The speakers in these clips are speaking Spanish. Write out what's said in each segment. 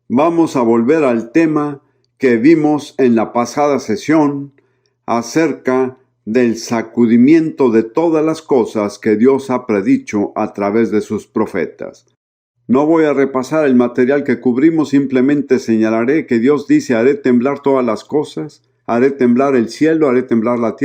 Vamos a volver al tema que vimos en la pasada sesión acerca del sacudimiento de todas las cosas que Dios ha predicho a través de sus profetas. No voy a repasar el material que cubrimos, simplemente señalaré que Dios dice: haré temblar todas las cosas, haré temblar el cielo, haré temblar la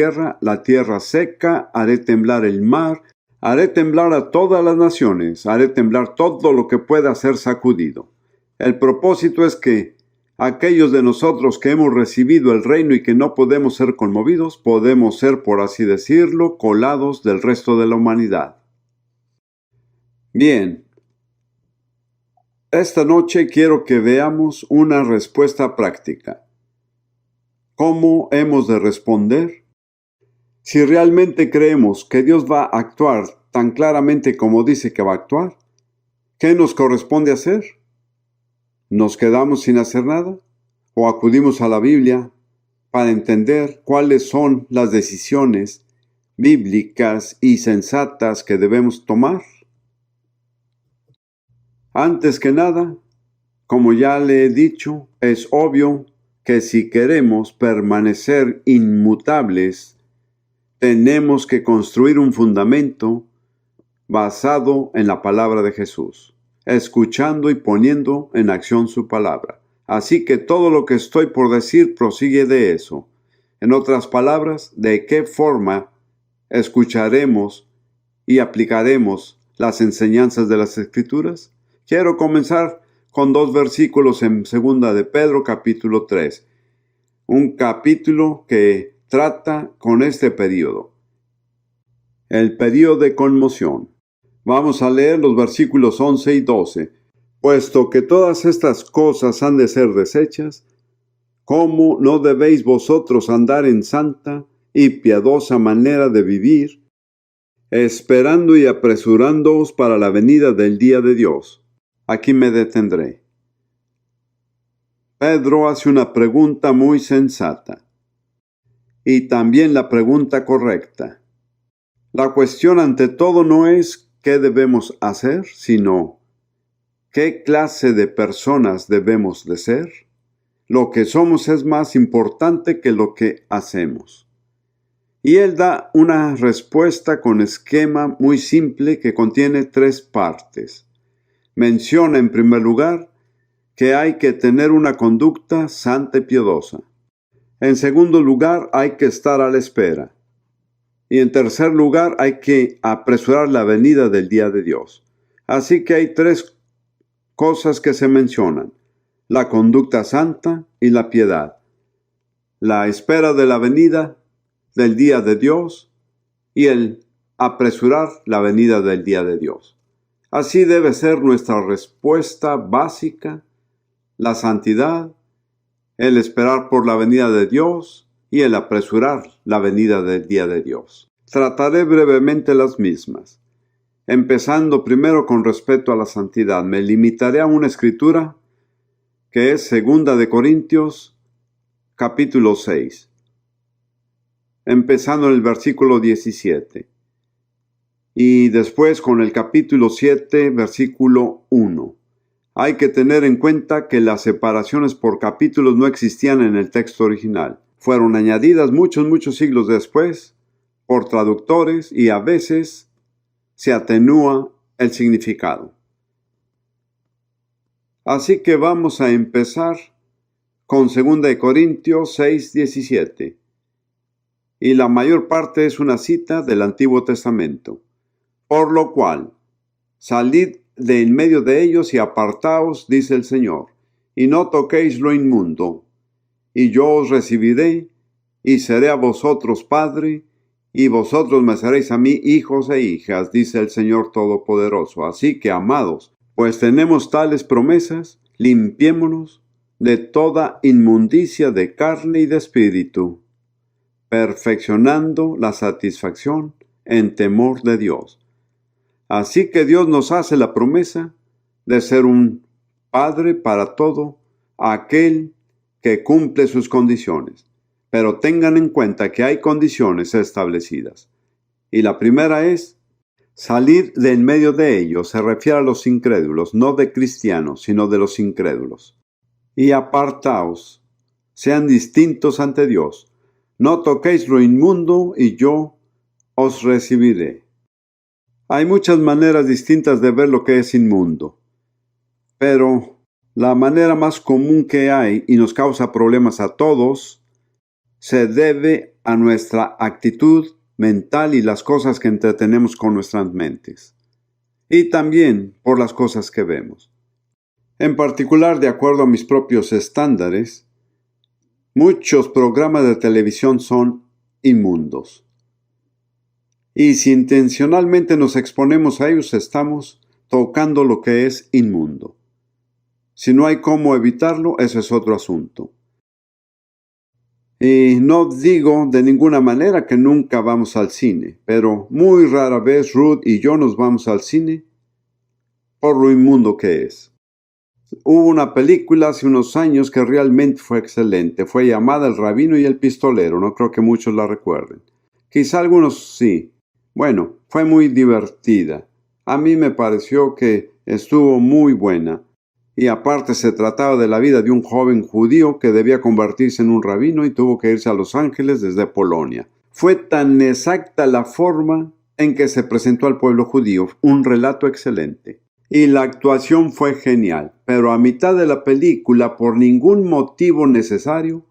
tierra seca, haré temblar el mar, haré temblar a todas las naciones, haré temblar todo lo que pueda ser sacudido. El propósito es que aquellos de nosotros que hemos recibido el reino y que no podemos ser conmovidos, podemos ser, por así decirlo, colados del resto de la humanidad. Bien, esta noche quiero que veamos una respuesta práctica. ¿Cómo hemos de responder? Si realmente creemos que Dios va a actuar tan claramente como dice que va a actuar, ¿qué nos corresponde hacer? ¿Nos quedamos sin hacer nada? ¿O acudimos a la Biblia para entender cuáles son las decisiones bíblicas y sensatas que debemos tomar? Antes que nada, como ya le he dicho, es obvio que si queremos permanecer inmutables, tenemos que construir un fundamento basado en la palabra de Jesús, escuchando y poniendo en acción su palabra. Así que todo lo que estoy por decir prosigue de eso. En otras palabras, ¿de qué forma escucharemos y aplicaremos las enseñanzas de las Escrituras? Quiero comenzar con 2 versículos en 2 de Pedro, capítulo 3. Un capítulo que trata con este periodo, el periodo de conmoción. Vamos a leer los versículos 11 y 12. Puesto que todas estas cosas han de ser deshechas, ¿cómo no debéis vosotros andar en santa y piadosa manera de vivir, esperando y apresurándoos para la venida del día de Dios? Aquí me detendré. Pedro hace una pregunta muy sensata y también la pregunta correcta. La cuestión ante todo no es qué debemos hacer, sino qué clase de personas debemos de ser. Lo que somos es más importante que lo que hacemos. Y él da una respuesta con esquema muy simple que contiene 3 partes. Menciona en primer lugar que hay que tener una conducta santa y piadosa. En segundo lugar, hay que estar a la espera. Y en tercer lugar, hay que apresurar la venida del día de Dios. Así que hay 3 cosas que se mencionan: la conducta santa y la piedad, la espera de la venida del día de Dios y el apresurar la venida del día de Dios. Así debe ser nuestra respuesta básica: la santidad, el esperar por la venida de Dios y el apresurar la venida del día de Dios. Trataré brevemente las mismas. Empezando primero con respecto a la santidad, me limitaré a una escritura que es 2 de Corintios, capítulo 6, empezando en el versículo 17, y después con el capítulo 7, versículo 1. Hay que tener en cuenta que las separaciones por capítulos no existían en el texto original. Fueron añadidas muchos siglos después por traductores y a veces se atenúa el significado. Así que vamos a empezar con 2 de Corintios 6, 17. Y la mayor parte es una cita del Antiguo Testamento. Por lo cual, salid de en medio de ellos y apartaos, dice el Señor, y no toquéis lo inmundo, y yo os recibiré, y seré a vosotros padre, y vosotros me seréis a mí hijos e hijas, dice el Señor Todopoderoso. Así que, amados, pues tenemos tales promesas, limpiémonos de toda inmundicia de carne y de espíritu, perfeccionando la satisfacción en temor de Dios. Así que Dios nos hace la promesa de ser un Padre para todo aquel que cumple sus condiciones. Pero tengan en cuenta que hay condiciones establecidas. Y la primera es salir de en medio de ellos. Se refiere a los incrédulos, no de cristianos, sino de los incrédulos. y apartaos, sean distintos ante Dios. No toquéis lo inmundo y yo os recibiré. Hay muchas maneras distintas de ver lo que es inmundo, pero la manera más común que hay y nos causa problemas a todos se debe a nuestra actitud mental y las cosas que entretenemos con nuestras mentes, y también por las cosas que vemos. En particular, de acuerdo a mis propios estándares, muchos programas de televisión son inmundos. Y si intencionalmente nos exponemos a ellos, estamos tocando lo que es inmundo. Si no hay cómo evitarlo, eso es otro asunto. Y no digo de ninguna manera que nunca vamos al cine, pero muy rara vez Ruth y yo nos vamos al cine por lo inmundo que es. Hubo una película hace unos años que realmente fue excelente. Fue llamada El Rabino y el Pistolero. No creo que muchos la recuerden. Quizá algunos sí. Bueno, fue muy divertida. A mí me pareció que estuvo muy buena. Y aparte se trataba de la vida de un joven judío que debía convertirse en un rabino y tuvo que irse a Los Ángeles desde Polonia. Fue tan exacta la forma en que se presentó al pueblo judío. Un relato excelente. Y la actuación fue genial, pero a mitad de la película, por ningún motivo necesario,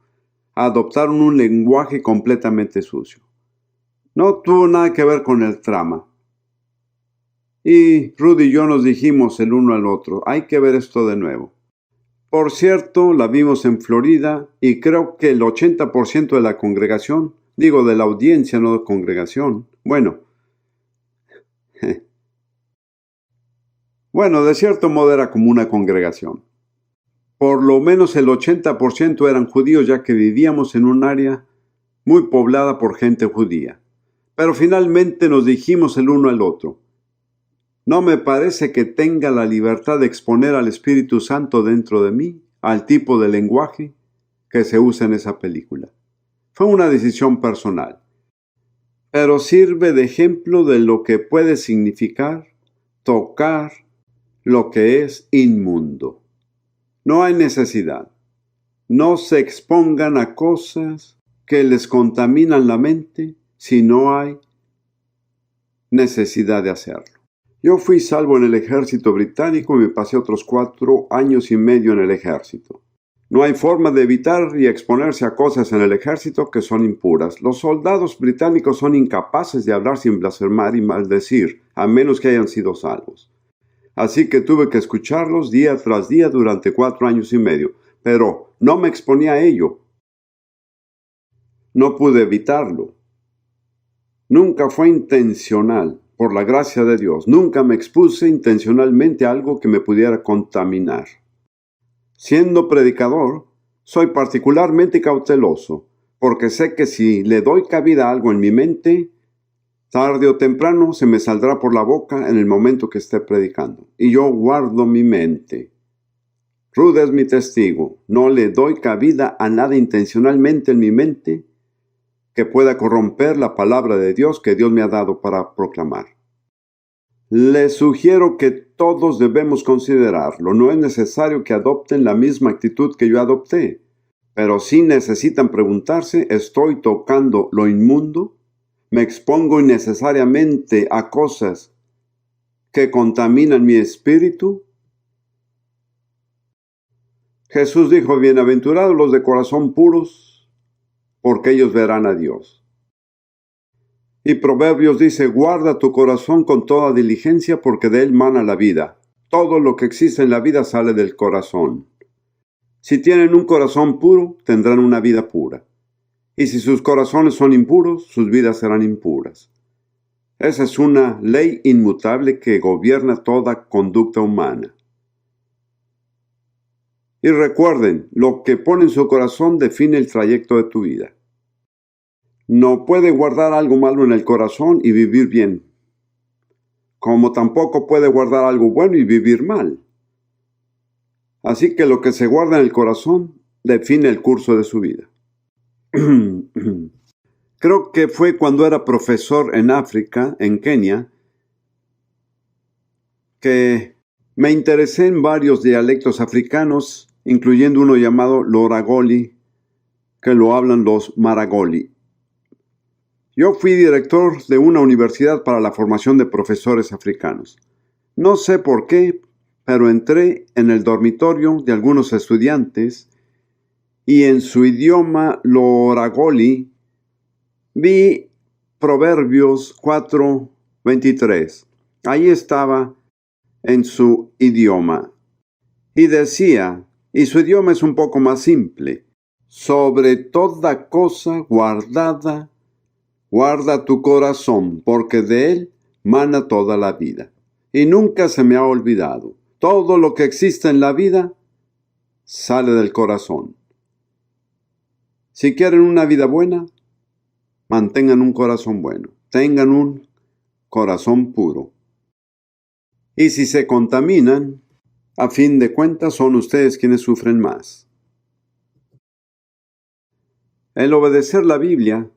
adoptaron un lenguaje completamente sucio. No tuvo nada que ver con el trama. Y Rudy y yo nos dijimos el uno al otro, hay que ver esto de nuevo. Por cierto, la vimos en Florida y creo que el 80% de la congregación, digo de la audiencia, no de congregación, Bueno, de cierto modo era como una congregación. Por lo menos el 80% eran judíos, ya que vivíamos en un área muy poblada por gente judía. Pero finalmente nos dijimos el uno al otro, no me parece que tenga la libertad de exponer al Espíritu Santo dentro de mí, al tipo de lenguaje que se usa en esa película. Fue una decisión personal, pero sirve de ejemplo de lo que puede significar tocar lo que es inmundo. No hay necesidad. No se expongan a cosas que les contaminan la mente si no hay necesidad de hacerlo. Yo fui salvo en el ejército británico y me pasé otros 4 años y medio en el ejército. No hay forma de evitar y exponerse a cosas en el ejército que son impuras. Los soldados británicos son incapaces de hablar sin blasfemar y maldecir, a menos que hayan sido salvos. Así que tuve que escucharlos día tras día durante 4 años y medio, pero no me exponía a ello. No pude evitarlo. Nunca fue intencional, por la gracia de Dios. Nunca me expuse intencionalmente a algo que me pudiera contaminar. Siendo predicador, soy particularmente cauteloso, porque sé que si le doy cabida a algo en mi mente, tarde o temprano se me saldrá por la boca en el momento que esté predicando. Y yo guardo mi mente. Ruth es mi testigo. No le doy cabida a nada intencionalmente en mi mente que pueda corromper la palabra de Dios que Dios me ha dado para proclamar. Les sugiero que todos debemos considerarlo. No es necesario que adopten la misma actitud que yo adopté, pero sí necesitan preguntarse, ¿estoy tocando lo inmundo? ¿Me expongo innecesariamente a cosas que contaminan mi espíritu? Jesús dijo, bienaventurados los de corazón puros, porque ellos verán a Dios. Y Proverbios dice, guarda tu corazón con toda diligencia, porque de él mana la vida. Todo lo que existe en la vida sale del corazón. Si tienen un corazón puro, tendrán una vida pura. Y si sus corazones son impuros, sus vidas serán impuras. Esa es una ley inmutable que gobierna toda conducta humana. Y recuerden, lo que pone en su corazón define el trayecto de tu vida. No puede guardar algo malo en el corazón y vivir bien, como tampoco puede guardar algo bueno y vivir mal. Así que lo que se guarda en el corazón define el curso de su vida. Creo que fue cuando era profesor en África, en Kenia, que me interesé en varios dialectos africanos incluyendo uno llamado Loragoli, que lo hablan los Maragoli. Yo fui director de una universidad para la formación de profesores africanos. No sé por qué, pero entré en el dormitorio de algunos estudiantes y en su idioma Loragoli vi Proverbios 4:23. Ahí estaba en su idioma. Y decía, y su idioma es un poco más simple, sobre toda cosa guardada, guarda tu corazón, porque de él mana toda la vida. Y nunca se me ha olvidado, todo lo que existe en la vida sale del corazón. Si quieren una vida buena, mantengan un corazón bueno, tengan un corazón puro. Y si se contaminan, a fin de cuentas son ustedes quienes sufren más. El obedecer la Biblia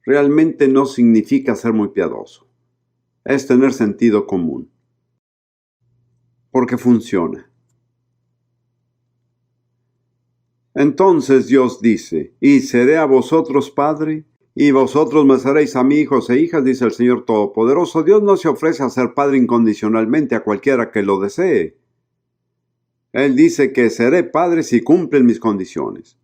realmente no significa ser muy piadoso. Es tener sentido común. Porque funciona. Entonces Dios dice, y seré a vosotros padre, y vosotros me seréis a mí hijos e hijas, dice el Señor Todopoderoso. Dios no se ofrece a ser padre incondicionalmente a cualquiera que lo desee. Él dice que seré padre si cumplen mis condiciones.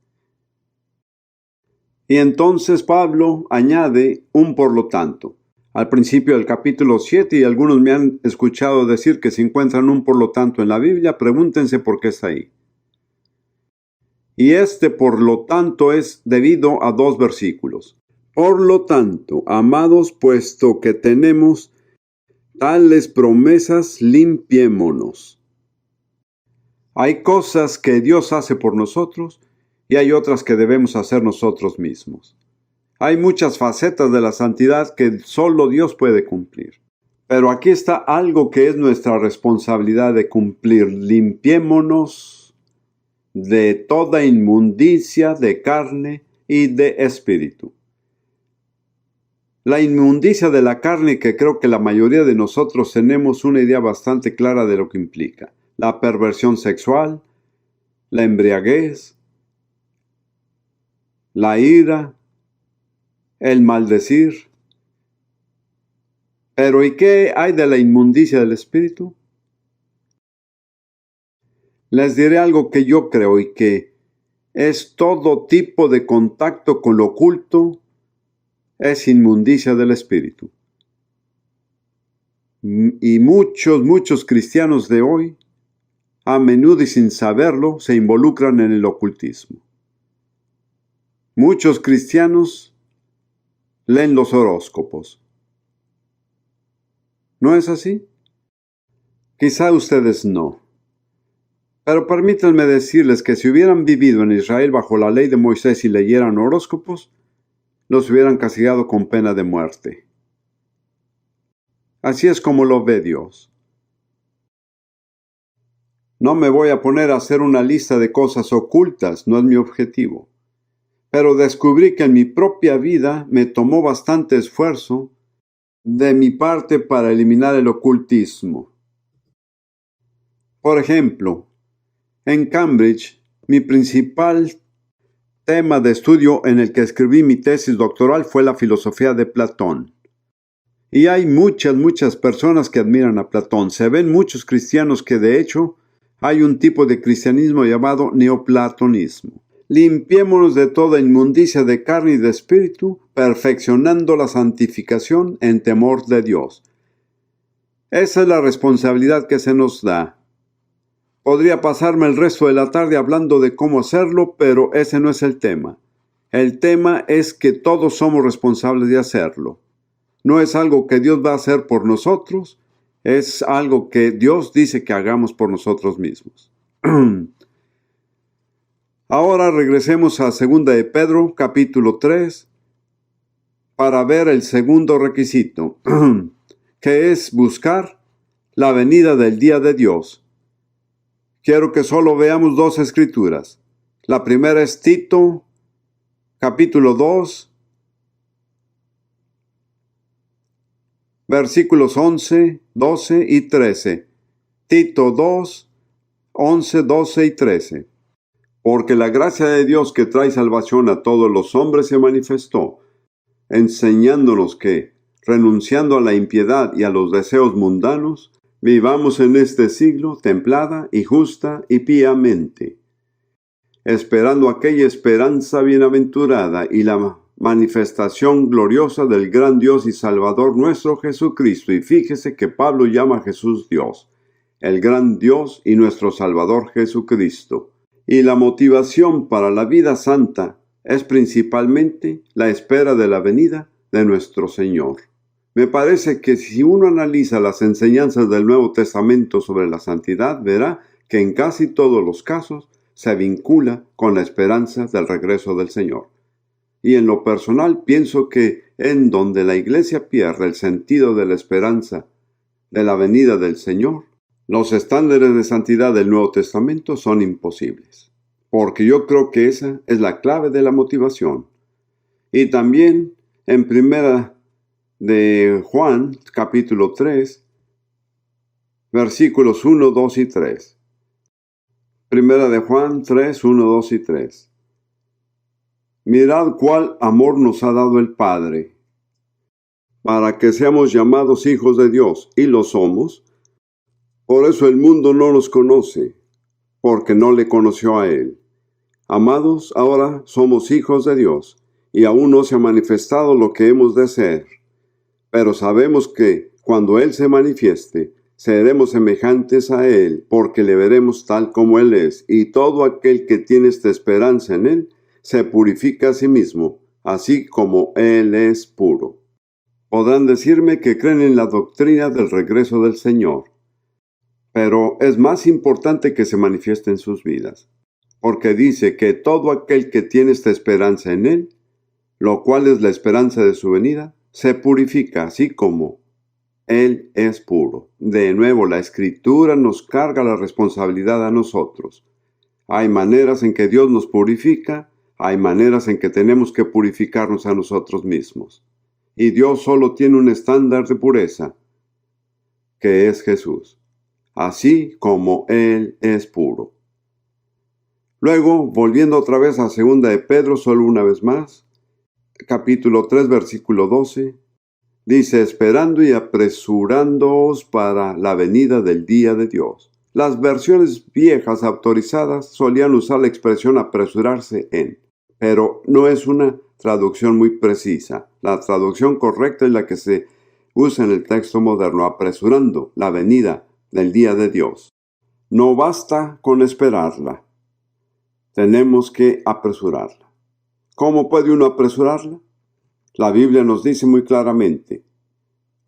Y entonces Pablo añade un por lo tanto. Al principio del capítulo 7, y algunos me han escuchado decir que si encuentran un por lo tanto en la Biblia, pregúntense por qué está ahí. Y este por lo tanto es debido a 2 versículos. Por lo tanto, amados, puesto que tenemos tales promesas, limpiémonos. Hay cosas que Dios hace por nosotros y hay otras que debemos hacer nosotros mismos. Hay muchas facetas de la santidad que solo Dios puede cumplir. Pero aquí está algo que es nuestra responsabilidad de cumplir. Limpiémonos de toda inmundicia de carne y de espíritu. La inmundicia de la carne, que creo que la mayoría de nosotros tenemos una idea bastante clara de lo que implica. La perversión sexual, la embriaguez, la ira, el maldecir. Pero ¿y qué hay de la inmundicia del espíritu? Les diré algo que yo creo y que es todo tipo de contacto con lo oculto, es inmundicia del espíritu. Y muchos cristianos de hoy, a menudo y sin saberlo, se involucran en el ocultismo. Muchos cristianos leen los horóscopos. ¿No es así? Quizá ustedes no. Pero permítanme decirles que si hubieran vivido en Israel bajo la ley de Moisés y leyeran horóscopos, los hubieran castigado con pena de muerte. Así es como lo ve Dios. No me voy a poner a hacer una lista de cosas ocultas, no es mi objetivo. Pero descubrí que en mi propia vida me tomó bastante esfuerzo de mi parte para eliminar el ocultismo. Por ejemplo, en Cambridge, mi principal tema de estudio en el que escribí mi tesis doctoral fue la filosofía de Platón. Y hay muchas personas que admiran a Platón. Se ven muchos cristianos que de hecho hay un tipo de cristianismo llamado neoplatonismo. Limpiémonos de toda inmundicia de carne y de espíritu, perfeccionando la santificación en temor de Dios. Esa es la responsabilidad que se nos da. Podría pasarme el resto de la tarde hablando de cómo hacerlo, pero ese no es el tema. El tema es que todos somos responsables de hacerlo. No es algo que Dios va a hacer por nosotros, es algo que Dios dice que hagamos por nosotros mismos. Ahora regresemos a 2 de Pedro, capítulo 3, para ver el segundo requisito, que es buscar la venida del día de Dios. Quiero que solo veamos 2 escrituras. La primera es Tito, capítulo 2, versículos 11, 12 y 13. Tito 2, 11, 12 y 13. Porque la gracia de Dios que trae salvación a todos los hombres se manifestó, enseñándonos que, renunciando a la impiedad y a los deseos mundanos, vivamos en este siglo templada y justa y piamente, esperando aquella esperanza bienaventurada y la manifestación gloriosa del gran Dios y Salvador nuestro Jesucristo. Y fíjese que Pablo llama a Jesús Dios, el gran Dios y nuestro Salvador Jesucristo. Y la motivación para la vida santa es principalmente la espera de la venida de nuestro Señor. Me parece que si uno analiza las enseñanzas del Nuevo Testamento sobre la santidad, verá que en casi todos los casos se vincula con la esperanza del regreso del Señor. Y en lo personal pienso que en donde la Iglesia pierde el sentido de la esperanza de la venida del Señor, los estándares de santidad del Nuevo Testamento son imposibles, porque yo creo que esa es la clave de la motivación. Y también en Primera de Juan, capítulo 3, versículos 1, 2 y 3. Primera de Juan 3, 1, 2 y 3. Mirad cuál amor nos ha dado el Padre, para que seamos llamados hijos de Dios, y lo somos. Por eso el mundo no nos conoce, porque no le conoció a Él. Amados, ahora somos hijos de Dios, y aún no se ha manifestado lo que hemos de ser. Pero sabemos que, cuando Él se manifieste, seremos semejantes a Él, porque le veremos tal como Él es, y todo aquel que tiene esta esperanza en Él, se purifica a sí mismo, así como Él es puro. Podrán decirme que creen en la doctrina del regreso del Señor, pero es más importante que se manifieste en sus vidas, porque dice que todo aquel que tiene esta esperanza en Él, lo cual es la esperanza de su venida, se purifica así como Él es puro. De nuevo, la Escritura nos carga la responsabilidad a nosotros. Hay maneras en que Dios nos purifica, hay maneras en que tenemos que purificarnos a nosotros mismos. Y Dios solo tiene un estándar de pureza, que es Jesús, así como Él es puro. Luego, volviendo otra vez a 2 de Pedro, solo una vez más, capítulo 3, versículo 12, dice, esperando y apresurándoos para la venida del día de Dios. Las versiones viejas autorizadas solían usar la expresión apresurarse en, pero no es una traducción muy precisa. La traducción correcta es la que se usa en el texto moderno, apresurando la venida del día de Dios. No basta con esperarla, tenemos que apresurarla. ¿Cómo puede uno apresurarla? La Biblia nos dice muy claramente.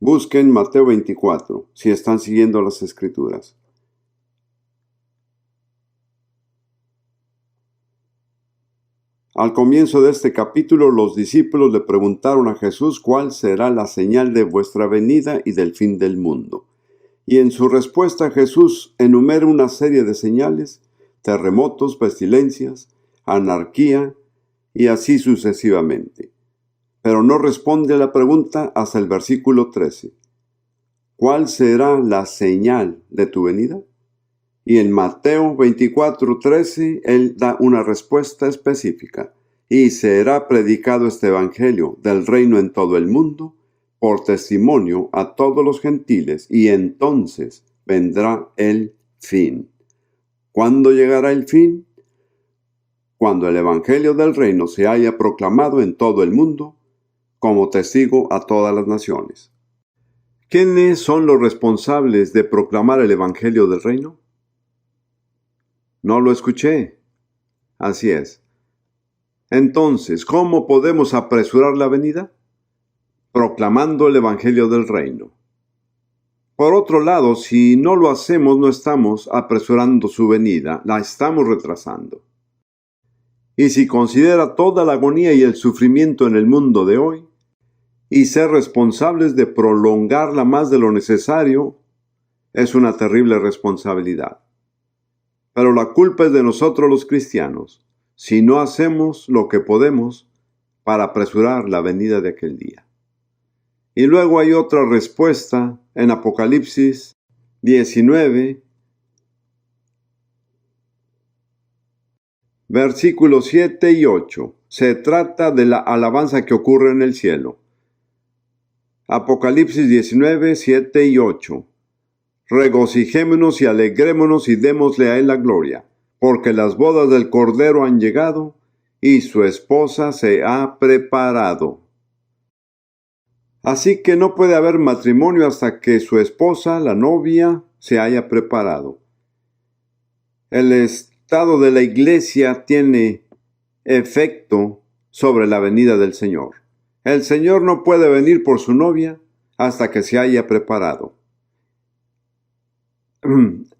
Busquen Mateo 24, si están siguiendo las Escrituras. Al comienzo de este capítulo, los discípulos le preguntaron a Jesús cuál será la señal de vuestra venida y del fin del mundo. Y en su respuesta Jesús enumera una serie de señales, terremotos, pestilencias, anarquía y así sucesivamente. Pero no responde a la pregunta hasta el versículo 13. ¿Cuál será la señal de tu venida? Y en Mateo 24:13, Él da una respuesta específica. Y será predicado este evangelio del reino en todo el mundo, por testimonio a todos los gentiles, y entonces vendrá el fin. ¿Cuándo llegará el fin? Cuando el evangelio del reino se haya proclamado en todo el mundo, como testigo a todas las naciones. ¿Quiénes son los responsables de proclamar el evangelio del reino? No lo escuché. Así es. Entonces, ¿cómo podemos apresurar la venida? Proclamando el evangelio del reino. Por otro lado, si no lo hacemos, no estamos apresurando su venida, la estamos retrasando. Y si considera toda la agonía y el sufrimiento en el mundo de hoy, y ser responsables de prolongarla más de lo necesario, es una terrible responsabilidad. Pero la culpa es de nosotros los cristianos, si no hacemos lo que podemos para apresurar la venida de aquel día. Y luego hay otra respuesta en Apocalipsis 19, Versículos 7 y 8. Se trata de la alabanza que ocurre en el cielo. Apocalipsis 19, 7 y 8. Regocijémonos y alegrémonos y démosle a él la gloria, porque las bodas del Cordero han llegado y su esposa se ha preparado. Así que no puede haber matrimonio hasta que su esposa, la novia, se haya preparado. El estado de la iglesia tiene efecto sobre la venida del Señor. El Señor no puede venir por su novia hasta que se haya preparado.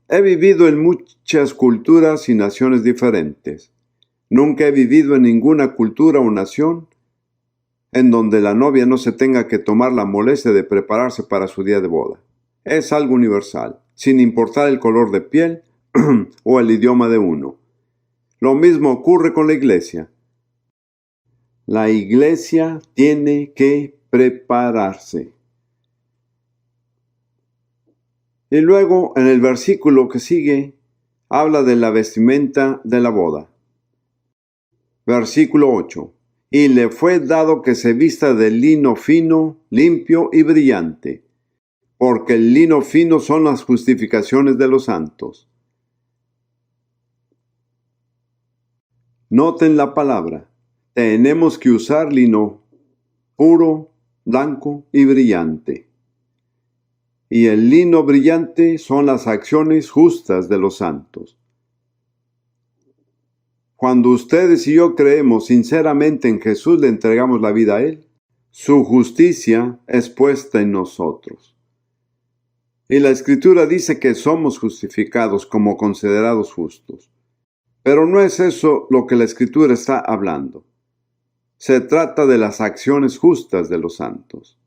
He vivido en muchas culturas y naciones diferentes. Nunca he vivido en ninguna cultura o nación en donde la novia no se tenga que tomar la molestia de prepararse para su día de boda. Es algo universal, sin importar el color de piel o el idioma de uno. Lo mismo ocurre con la iglesia. La iglesia tiene que prepararse. Y luego, en el versículo que sigue, habla de la vestimenta de la boda. Versículo 8. Y le fue dado que se vista de lino fino, limpio y brillante, porque el lino fino son las justificaciones de los santos. Noten la palabra. Tenemos que usar lino puro, blanco y brillante. Y el lino brillante son las acciones justas de los santos. Cuando ustedes y yo creemos sinceramente en Jesús, le entregamos la vida a Él, su justicia es puesta en nosotros. Y la Escritura dice que somos justificados como considerados justos. Pero no es eso lo que la Escritura está hablando. Se trata de las acciones justas de los santos.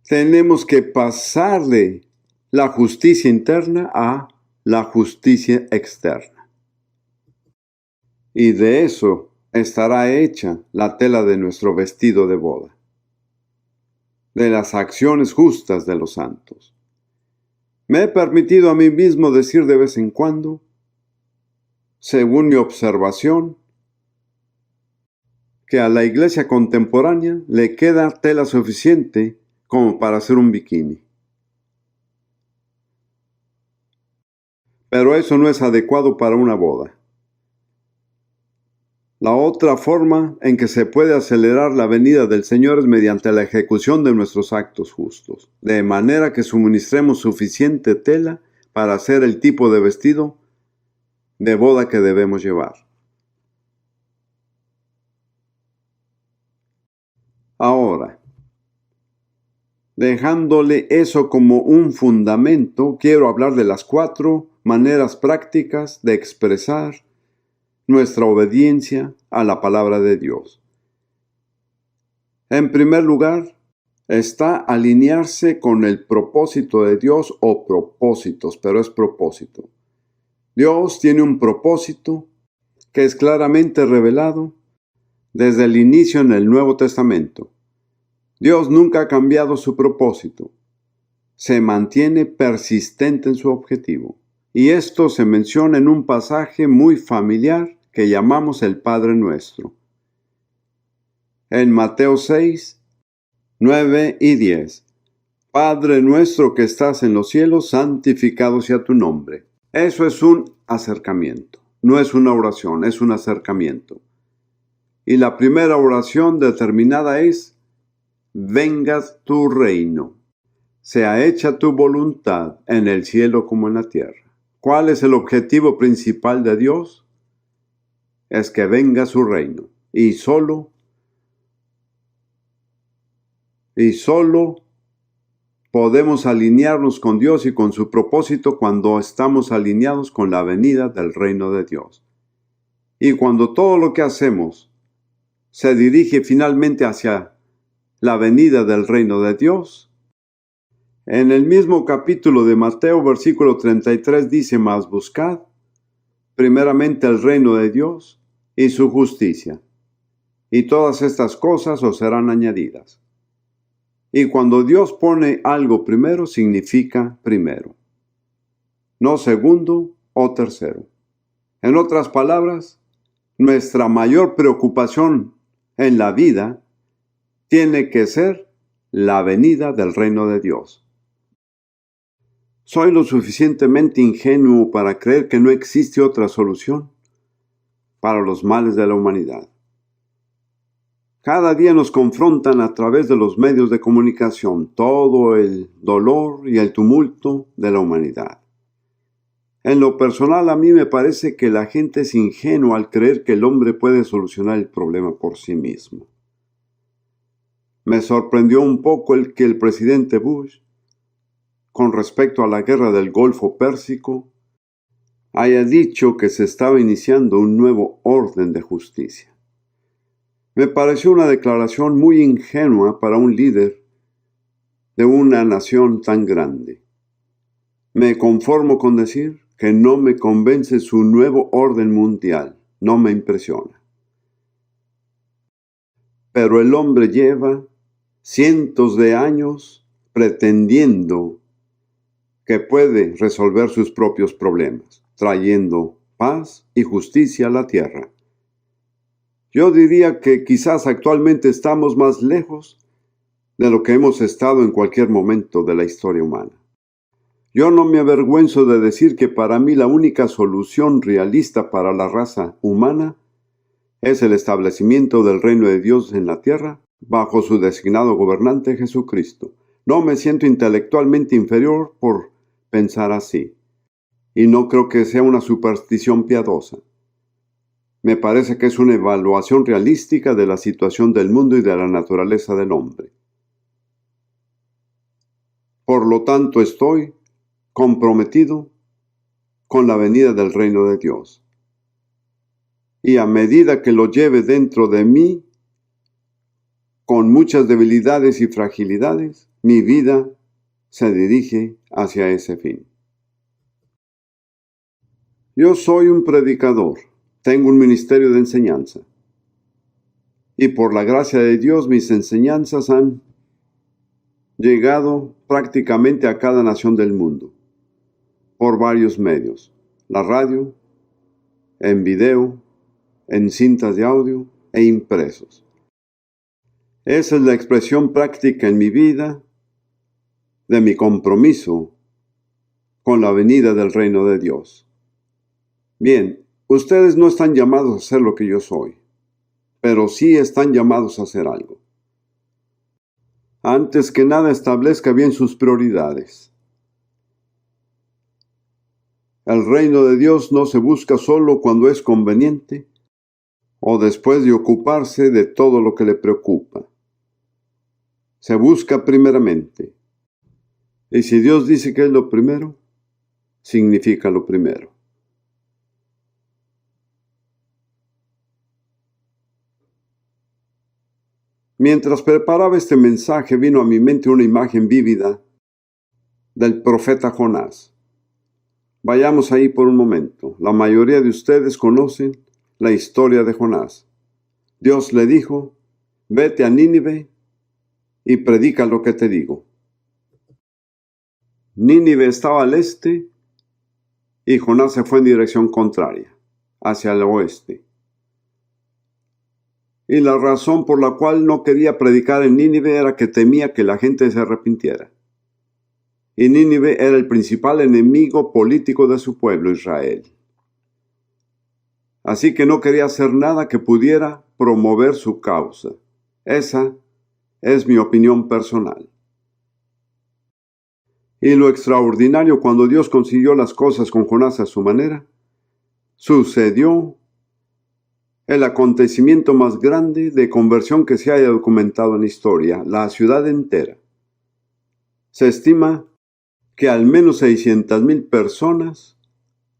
Tenemos que pasar de la justicia interna a la justicia externa. Y de eso estará hecha la tela de nuestro vestido de boda, de las acciones justas de los santos. Me he permitido a mí mismo decir de vez en cuando, según mi observación, que a la iglesia contemporánea le queda tela suficiente como para hacer un bikini. Pero eso no es adecuado para una boda. La otra forma en que se puede acelerar la venida del Señor es mediante la ejecución de nuestros actos justos, de manera que suministremos suficiente tela para hacer el tipo de vestido de boda que debemos llevar. Ahora, dejándole eso como un fundamento, quiero hablar de las 4 maneras prácticas de expresar nuestra obediencia a la palabra de Dios. En primer lugar, está alinearse con el propósito de Dios o propósitos, pero es propósito. Dios tiene un propósito que es claramente revelado desde el inicio en el Nuevo Testamento. Dios nunca ha cambiado su propósito. Se mantiene persistente en su objetivo. Y esto se menciona en un pasaje muy familiar que llamamos el Padre Nuestro. En Mateo 6, 9 y 10. Padre nuestro que estás en los cielos, santificado sea tu nombre. Eso es un acercamiento. No es una oración, es un acercamiento. Y la primera oración determinada es: venga tu reino. Sea hecha tu voluntad en el cielo como en la tierra. ¿Cuál es el objetivo principal de Dios? Es que venga su reino. Y solo podemos alinearnos con Dios y con su propósito cuando estamos alineados con la venida del reino de Dios. Y cuando todo lo que hacemos se dirige finalmente hacia la venida del reino de Dios. En el mismo capítulo de Mateo, versículo 33, dice: mas buscad primeramente el reino de Dios y su justicia, y todas estas cosas os serán añadidas. Y cuando Dios pone algo primero, significa primero, no segundo o tercero. En otras palabras, Nuestra mayor preocupación en la vida tiene que ser la venida del reino de Dios. Soy lo suficientemente ingenuo para creer que no existe otra solución para los males de la humanidad. Cada día nos confrontan a través de los medios de comunicación todo el dolor y el tumulto de la humanidad. En lo personal, a mí me parece que la gente es ingenua al creer que el hombre puede solucionar el problema por sí mismo. Me sorprendió un poco el que el presidente Bush, con respecto a la guerra del Golfo Pérsico, haya dicho que se estaba iniciando un nuevo orden de justicia. Me pareció una declaración muy ingenua para un líder de una nación tan grande. Me conformo con decir que no me convence su nuevo orden mundial, no me impresiona. Pero el hombre lleva cientos de años pretendiendo que puede resolver sus propios problemas, trayendo paz y justicia a la tierra. Yo diría que quizás actualmente estamos más lejos de lo que hemos estado en cualquier momento de la historia humana. Yo no me avergüenzo de decir que para mí la única solución realista para la raza humana es el establecimiento del reino de Dios en la tierra bajo su designado gobernante Jesucristo. No me siento intelectualmente inferior por pensar así, y no creo que sea una superstición piadosa. Me parece que es una evaluación realística de la situación del mundo y de la naturaleza del hombre. Por lo tanto, estoy comprometido con la venida del reino de Dios. Y a medida que lo lleve dentro de mí, con muchas debilidades y fragilidades, mi vida se dirige hacia ese fin. Yo soy un predicador, tengo un ministerio de enseñanza. Y por la gracia de Dios, mis enseñanzas han llegado prácticamente a cada nación del mundo, por varios medios: la radio, en video, en cintas de audio e impresos. Esa es la expresión práctica en mi vida de mi compromiso con la venida del reino de Dios. Bien, ustedes no están llamados a ser lo que yo soy, pero sí están llamados a hacer algo. Antes que nada, establezca bien sus prioridades. El reino de Dios no se busca solo cuando es conveniente o después de ocuparse de todo lo que le preocupa. Se busca primeramente. Y si Dios dice que es lo primero, significa lo primero. Mientras preparaba este mensaje, vino a mi mente una imagen vívida del profeta Jonás. Vayamos ahí por un momento. La mayoría de ustedes conocen la historia de Jonás. Dios le dijo: vete a Nínive y predica lo que te digo. Nínive estaba al este y Jonás se fue en dirección contraria, hacia el oeste. Y la razón por la cual no quería predicar en Nínive era que temía que la gente se arrepintiera. Y Nínive era el principal enemigo político de su pueblo, Israel. Así que no quería hacer nada que pudiera promover su causa. Esa es mi opinión personal. Y lo extraordinario, cuando Dios consiguió las cosas con Jonás a su manera, sucedió el acontecimiento más grande de conversión que se haya documentado en la historia: la ciudad entera. Se estima que al menos 600,000 personas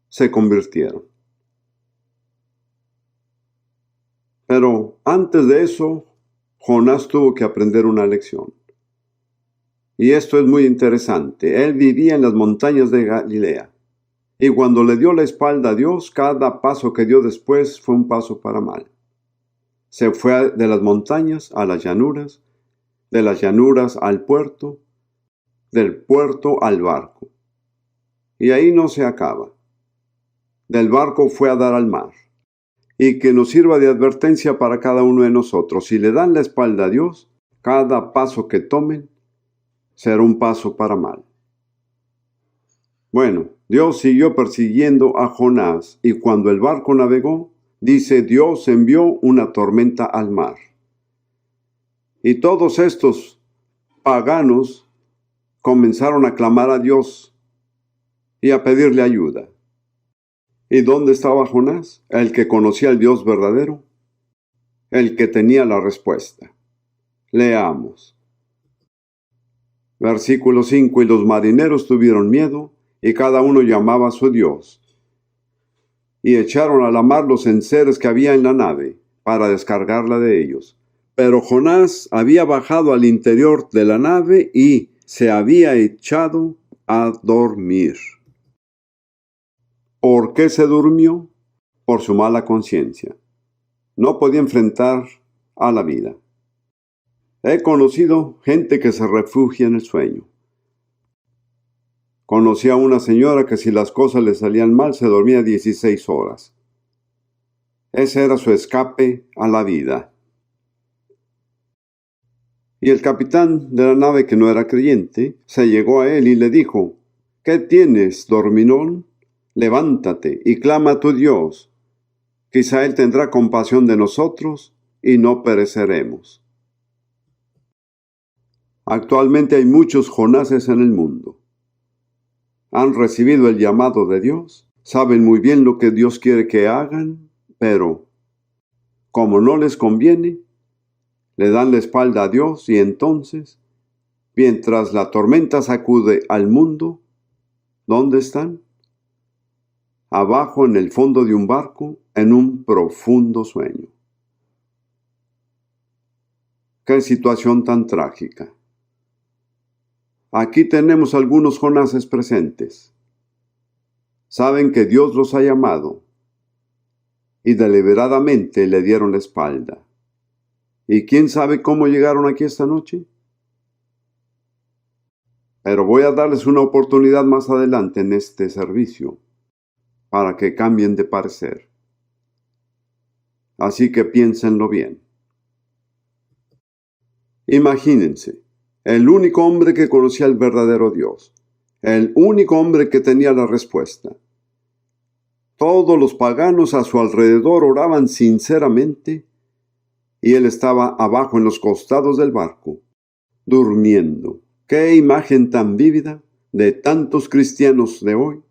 se convirtieron. Pero antes de eso, Jonás tuvo que aprender una lección. Y esto es muy interesante. Él vivía en las montañas de Galilea. Y cuando le dio la espalda a Dios, cada paso que dio después fue un paso para mal. Se fue de las montañas a las llanuras, de las llanuras al puerto, del puerto al barco. Y ahí no se acaba. Del barco fue a dar al mar. y que nos sirva de advertencia para cada uno de nosotros. Si le dan la espalda a Dios, cada paso que tomen será un paso para mal. Bueno, Dios siguió persiguiendo a Jonás y cuando el barco navegó, dice, Dios envió una tormenta al mar. Y todos estos paganos comenzaron a clamar a Dios y a pedirle ayuda. ¿Y dónde estaba Jonás? El que conocía al Dios verdadero, el que tenía la respuesta. Leamos. Versículo 5. Y los marineros tuvieron miedo, y cada uno llamaba a su Dios. Y echaron a la mar los enseres que había en la nave, para descargarla de ellos. Pero Jonás había bajado al interior de la nave y se había echado a dormir. ¿Por qué se durmió? Por su mala conciencia. No podía enfrentar a la vida. He conocido gente que se refugia en el sueño. Conocí a una señora que si las cosas le salían mal se dormía 16 horas. Ese era su escape a la vida. Y el capitán de la nave, que no era creyente, se llegó a él y le dijo, ¿qué tienes, dormilón? Levántate y clama a tu Dios. Quizá Él tendrá compasión de nosotros y no pereceremos. Actualmente hay muchos Jonases en el mundo. Han recibido el llamado de Dios, saben muy bien lo que Dios quiere que hagan, pero como no les conviene, le dan la espalda a Dios y entonces, mientras la tormenta sacude al mundo, ¿dónde están? Abajo en el fondo de un barco, en un profundo sueño. ¡Qué situación tan trágica! Aquí tenemos algunos Jonases presentes. Saben que Dios los ha llamado y deliberadamente le dieron la espalda. ¿Y quién sabe cómo llegaron aquí esta noche? Pero voy a darles una oportunidad más adelante en este servicio para que cambien de parecer. Así que piénsenlo bien. Imagínense, el único hombre que conocía al verdadero Dios, el único hombre que tenía la respuesta. Todos los paganos a su alrededor oraban sinceramente y él estaba abajo en los costados del barco, durmiendo. ¡Qué imagen tan vívida de tantos cristianos de hoy!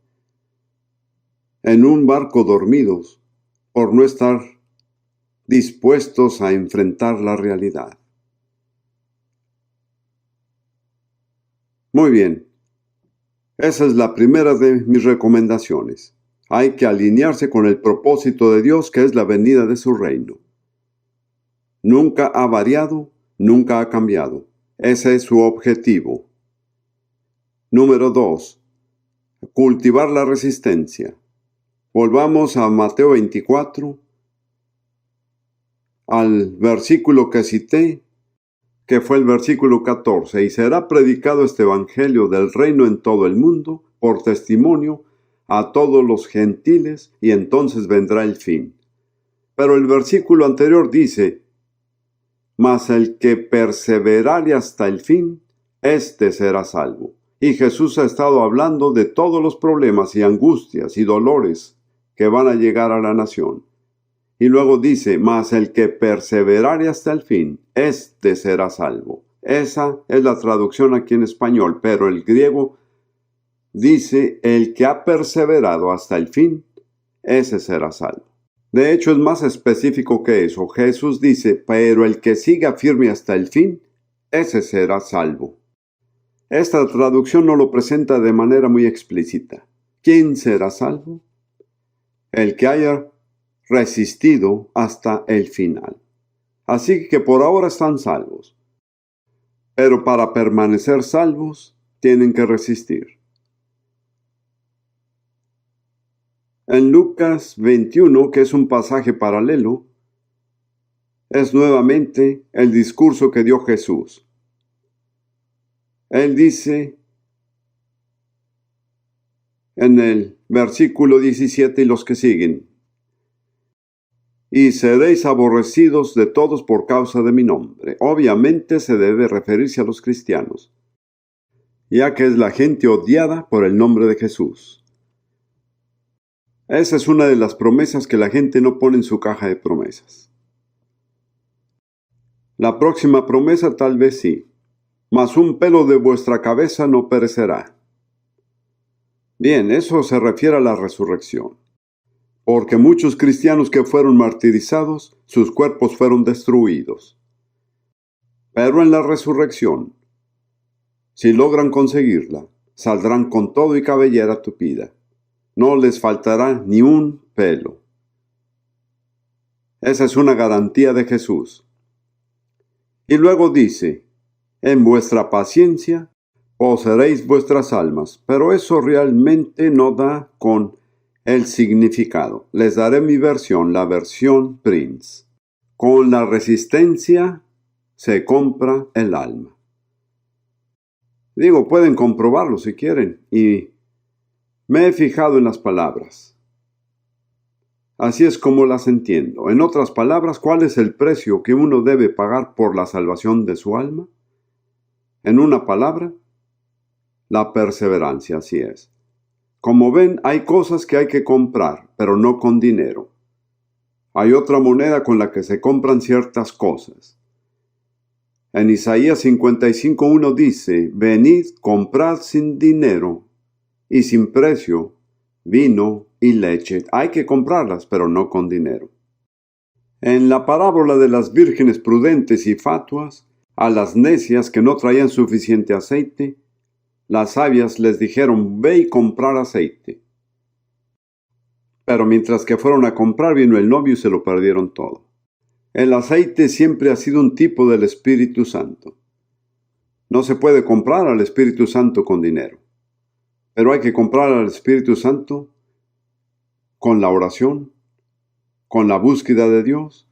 En un barco dormidos por no estar dispuestos a enfrentar la realidad. Muy bien, esa es la primera de mis recomendaciones. Hay que alinearse con el propósito de Dios, que es la venida de su reino. Nunca ha variado, nunca ha cambiado. Ese es su objetivo. Número 2. Cultivar la resistencia. Volvamos a Mateo 24, al versículo que cité, que fue el versículo 14. Y será predicado este evangelio del reino en todo el mundo, por testimonio a todos los gentiles, y entonces vendrá el fin. Pero el versículo anterior dice, mas el que perseverare hasta el fin, éste será salvo. Y Jesús ha estado hablando de todos los problemas y angustias y dolores que van a llegar a la nación. Y luego dice, mas el que perseverare hasta el fin, éste será salvo. Esa es la traducción aquí en español, pero el griego dice, el que ha perseverado hasta el fin, ese será salvo. De hecho, es más específico que eso. Jesús dice, pero el que siga firme hasta el fin, ese será salvo. Esta traducción no lo presenta de manera muy explícita. ¿Quién será salvo? El que haya resistido hasta el final. Así que por ahora están salvos. Pero para permanecer salvos, tienen que resistir. En Lucas 21, que es un pasaje paralelo, es nuevamente el discurso que dio Jesús. Él dice en el versículo 17 y los que siguen, y seréis aborrecidos de todos por causa de mi nombre. Obviamente se debe referirse a los cristianos, ya que es la gente odiada por el nombre de Jesús. Esa es una de las promesas que la gente no pone en su caja de promesas. La próxima promesa tal vez sí, mas un pelo de vuestra cabeza no perecerá. Bien, eso se refiere a la resurrección, porque muchos cristianos que fueron martirizados, sus cuerpos fueron destruidos. Pero en la resurrección, si logran conseguirla, saldrán con todo y cabellera tupida. No les faltará ni un pelo. Esa es una garantía de Jesús. Y luego dice, en vuestra paciencia poseeréis vuestras almas, pero eso realmente no da con el significado. Les daré mi versión, la versión Prince. Con la resistencia se compra el alma. Digo, pueden comprobarlo si quieren, y me he fijado en las palabras. Así es como las entiendo. En otras palabras, ¿cuál es el precio que uno debe pagar por la salvación de su alma? En una palabra, la perseverancia, así es. Como ven, hay cosas que hay que comprar, pero no con dinero. Hay otra moneda con la que se compran ciertas cosas. En Isaías 55:1 dice, venid, comprad sin dinero y sin precio vino y leche. Hay que comprarlas, pero no con dinero. En la parábola de las vírgenes prudentes y fatuas, a las necias que no traían suficiente aceite, las sabias les dijeron, ve y comprar aceite. Pero mientras que fueron a comprar, vino el novio y se lo perdieron todo. El aceite siempre ha sido un tipo del Espíritu Santo. No se puede comprar al Espíritu Santo con dinero, pero hay que comprar al Espíritu Santo con la oración, con la búsqueda de Dios,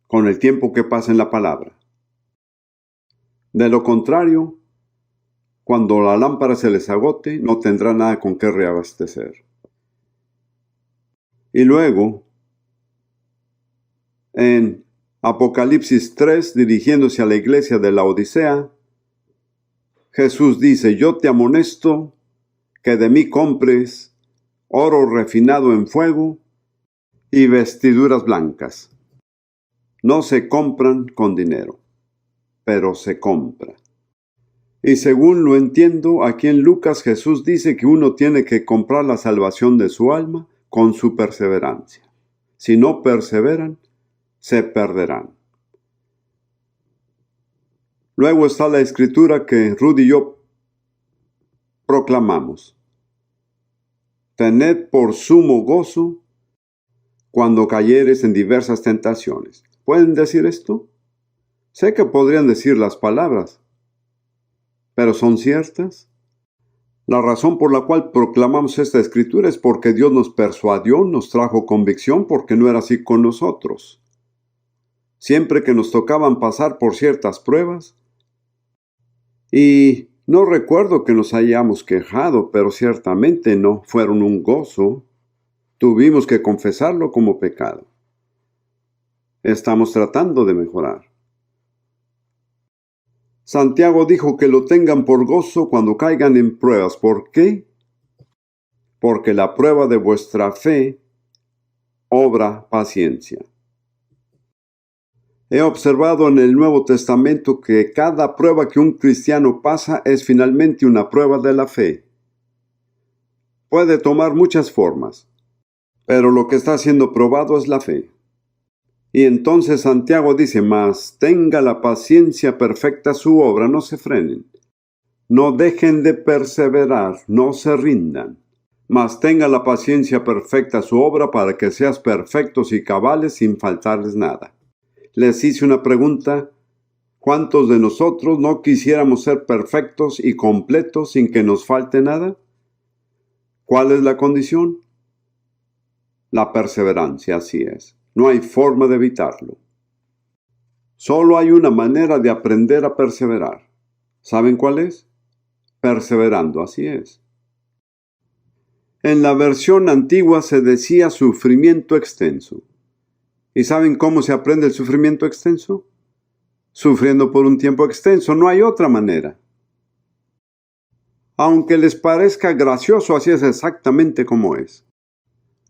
con el tiempo que pasa en la palabra. De lo contrario, cuando la lámpara se les agote, no tendrá nada con qué reabastecer. Y luego, en Apocalipsis 3, dirigiéndose a la iglesia de la Odisea, Jesús dice, yo te amonesto que de mí compres oro refinado en fuego y vestiduras blancas. No se compran con dinero, pero se compra. Y según lo entiendo, aquí en Lucas Jesús dice que uno tiene que comprar la salvación de su alma con su perseverancia. Si no perseveran, se perderán. Luego está la escritura que Rudy y yo proclamamos. Tened por sumo gozo cuando cayeres en diversas tentaciones. ¿Pueden decir esto? Sé que podrían decir las palabras, pero ¿son ciertas? La razón por la cual proclamamos esta escritura es porque Dios nos persuadió, nos trajo convicción, porque no era así con nosotros. Siempre que nos tocaban pasar por ciertas pruebas, y no recuerdo que nos hayamos quejado, pero ciertamente no fueron un gozo, tuvimos que confesarlo como pecado. Estamos tratando de mejorar. Santiago dijo que lo tengan por gozo cuando caigan en pruebas. ¿Por qué? Porque la prueba de vuestra fe obra paciencia. He observado en el Nuevo Testamento que cada prueba que un cristiano pasa es finalmente una prueba de la fe. Puede tomar muchas formas, pero lo que está siendo probado es la fe. Y entonces Santiago dice, mas tenga la paciencia perfecta su obra, no se frenen. No dejen de perseverar, no se rindan. Mas tenga la paciencia perfecta su obra para que seas perfectos y cabales sin faltarles nada. Les hice una pregunta, ¿cuántos de nosotros no quisiéramos ser perfectos y completos sin que nos falte nada? ¿Cuál es la condición? La perseverancia, así es. No hay forma de evitarlo. Solo hay una manera de aprender a perseverar. ¿Saben cuál es? Perseverando, así es. En la versión antigua se decía sufrimiento extenso. ¿Y saben cómo se aprende el sufrimiento extenso? Sufriendo por un tiempo extenso, no hay otra manera. Aunque les parezca gracioso, así es exactamente como es.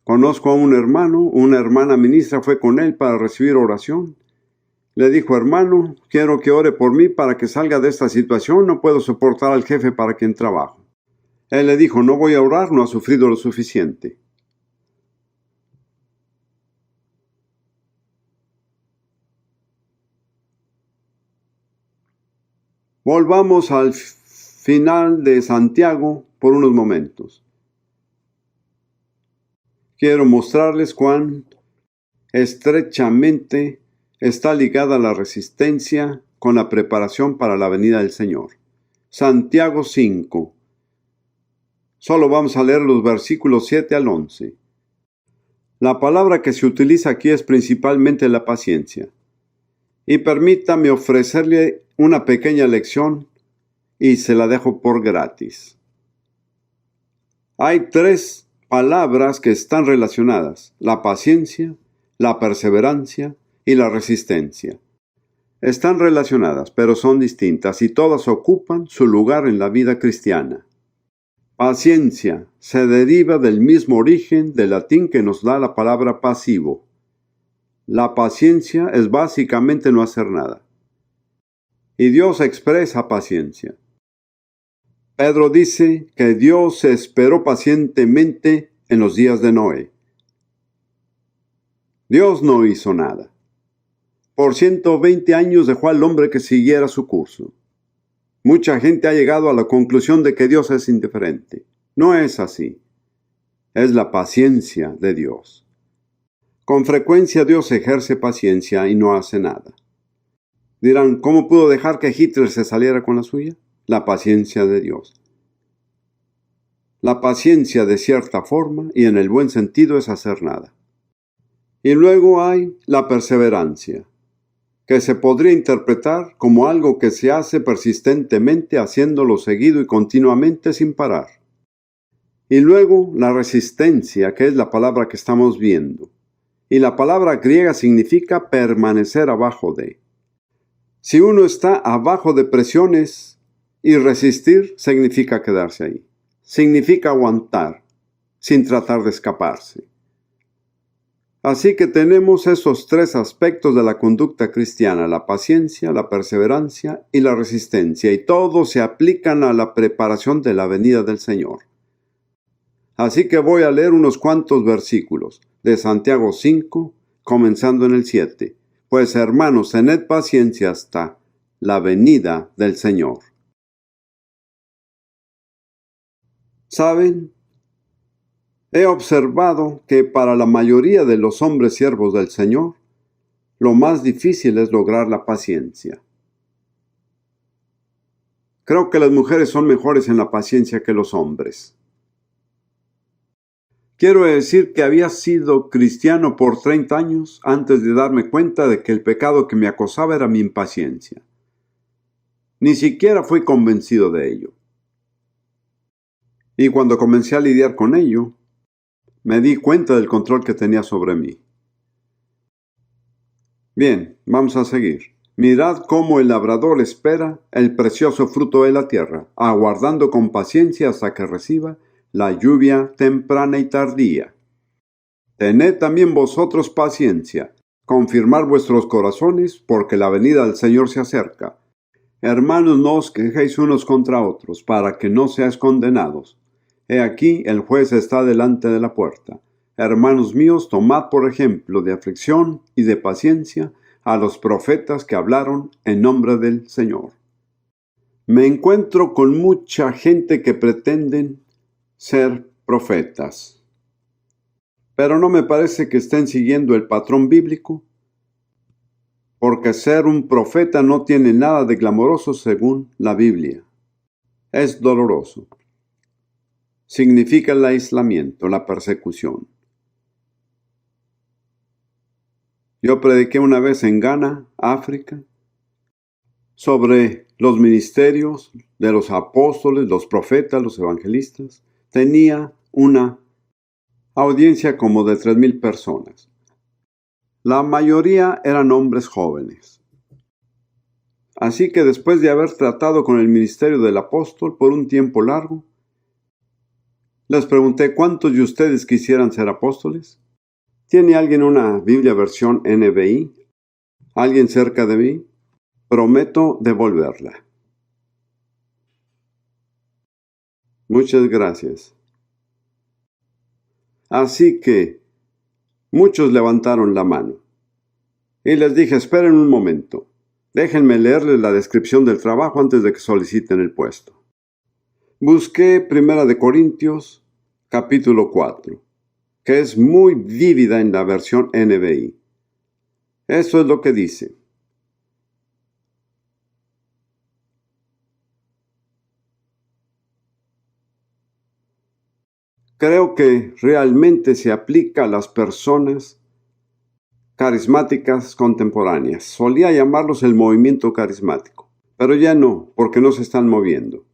Conozco a un hermano, una hermana ministra fue con él para recibir oración. Le dijo: hermano, quiero que ore por mí para que salga de esta situación, no puedo soportar al jefe para quien trabajo. Él le dijo: no voy a orar, no ha sufrido lo suficiente. Volvamos al final de Santiago por unos momentos. Quiero mostrarles cuán estrechamente está ligada la resistencia con la preparación para la venida del Señor. Santiago 5. Solo vamos a leer los versículos 7 al 11. La palabra que se utiliza aquí es principalmente la paciencia. Y permítame ofrecerle una pequeña lección y se la dejo por gratis. Hay 3 palabras que están relacionadas: la paciencia, la perseverancia y la resistencia. Están relacionadas, pero son distintas y todas ocupan su lugar en la vida cristiana. Paciencia se deriva del mismo origen del latín que nos da la palabra pasivo. La paciencia es básicamente no hacer nada. Y Dios expresa paciencia. Pedro dice que Dios se esperó pacientemente en los días de Noé. Dios no hizo nada. Por 120 años dejó al hombre que siguiera su curso. Mucha gente ha llegado a la conclusión de que Dios es indiferente. No es así. Es la paciencia de Dios. Con frecuencia Dios ejerce paciencia y no hace nada. Dirán: ¿cómo pudo dejar que Hitler se saliera con la suya? La paciencia de Dios. La paciencia, de cierta forma y en el buen sentido, es hacer nada. Y luego hay la perseverancia, que se podría interpretar como algo que se hace persistentemente, haciéndolo seguido y continuamente sin parar. Y luego la resistencia, que es la palabra que estamos viendo. Y la palabra griega significa permanecer abajo de. Si uno está abajo de presiones, y resistir significa quedarse ahí. Significa aguantar, sin tratar de escaparse. Así que tenemos esos 3 aspectos de la conducta cristiana: la paciencia, la perseverancia y la resistencia, y todos se aplican a la preparación de la venida del Señor. Así que voy a leer unos cuantos versículos de Santiago 5, comenzando en el 7. Pues hermanos, tened paciencia hasta la venida del Señor. ¿Saben? He observado que para la mayoría de los hombres siervos del Señor, lo más difícil es lograr la paciencia. Creo que las mujeres son mejores en la paciencia que los hombres. Quiero decir que había sido cristiano por 30 años antes de darme cuenta de que el pecado que me acosaba era mi impaciencia. Ni siquiera fui convencido de ello. Y cuando comencé a lidiar con ello, me di cuenta del control que tenía sobre mí. Bien, vamos a seguir. Mirad cómo el labrador espera el precioso fruto de la tierra, aguardando con paciencia hasta que reciba la lluvia temprana y tardía. Tened también vosotros paciencia, confirmad vuestros corazones, porque la venida del Señor se acerca. Hermanos, no os quejéis unos contra otros, para que no seáis condenados. He aquí, el juez está delante de la puerta. Hermanos míos, tomad por ejemplo de aflicción y de paciencia a los profetas que hablaron en nombre del Señor. Me encuentro con mucha gente que pretenden ser profetas, pero no me parece que estén siguiendo el patrón bíblico, porque ser un profeta no tiene nada de glamoroso según la Biblia. Es doloroso. Significa el aislamiento, la persecución. Yo prediqué una vez en Ghana, África, sobre los ministerios de los apóstoles, los profetas, los evangelistas. Tenía una audiencia como de 3,000 personas. La mayoría eran hombres jóvenes. Así que después de haber tratado con el ministerio del apóstol por un tiempo largo, les pregunté cuántos de ustedes quisieran ser apóstoles. ¿Tiene alguien una Biblia versión NBI? ¿Alguien cerca de mí? Prometo devolverla. Muchas gracias. Así que muchos levantaron la mano. Y les dije, esperen un momento. Déjenme leerles la descripción del trabajo antes de que soliciten el puesto. Busqué 1 de Corintios, capítulo 4, que es muy vívida en la versión NBI. Eso es lo que dice. Creo que realmente se aplica a las personas carismáticas contemporáneas. Solía llamarlos el movimiento carismático, pero ya no, porque no se están moviendo.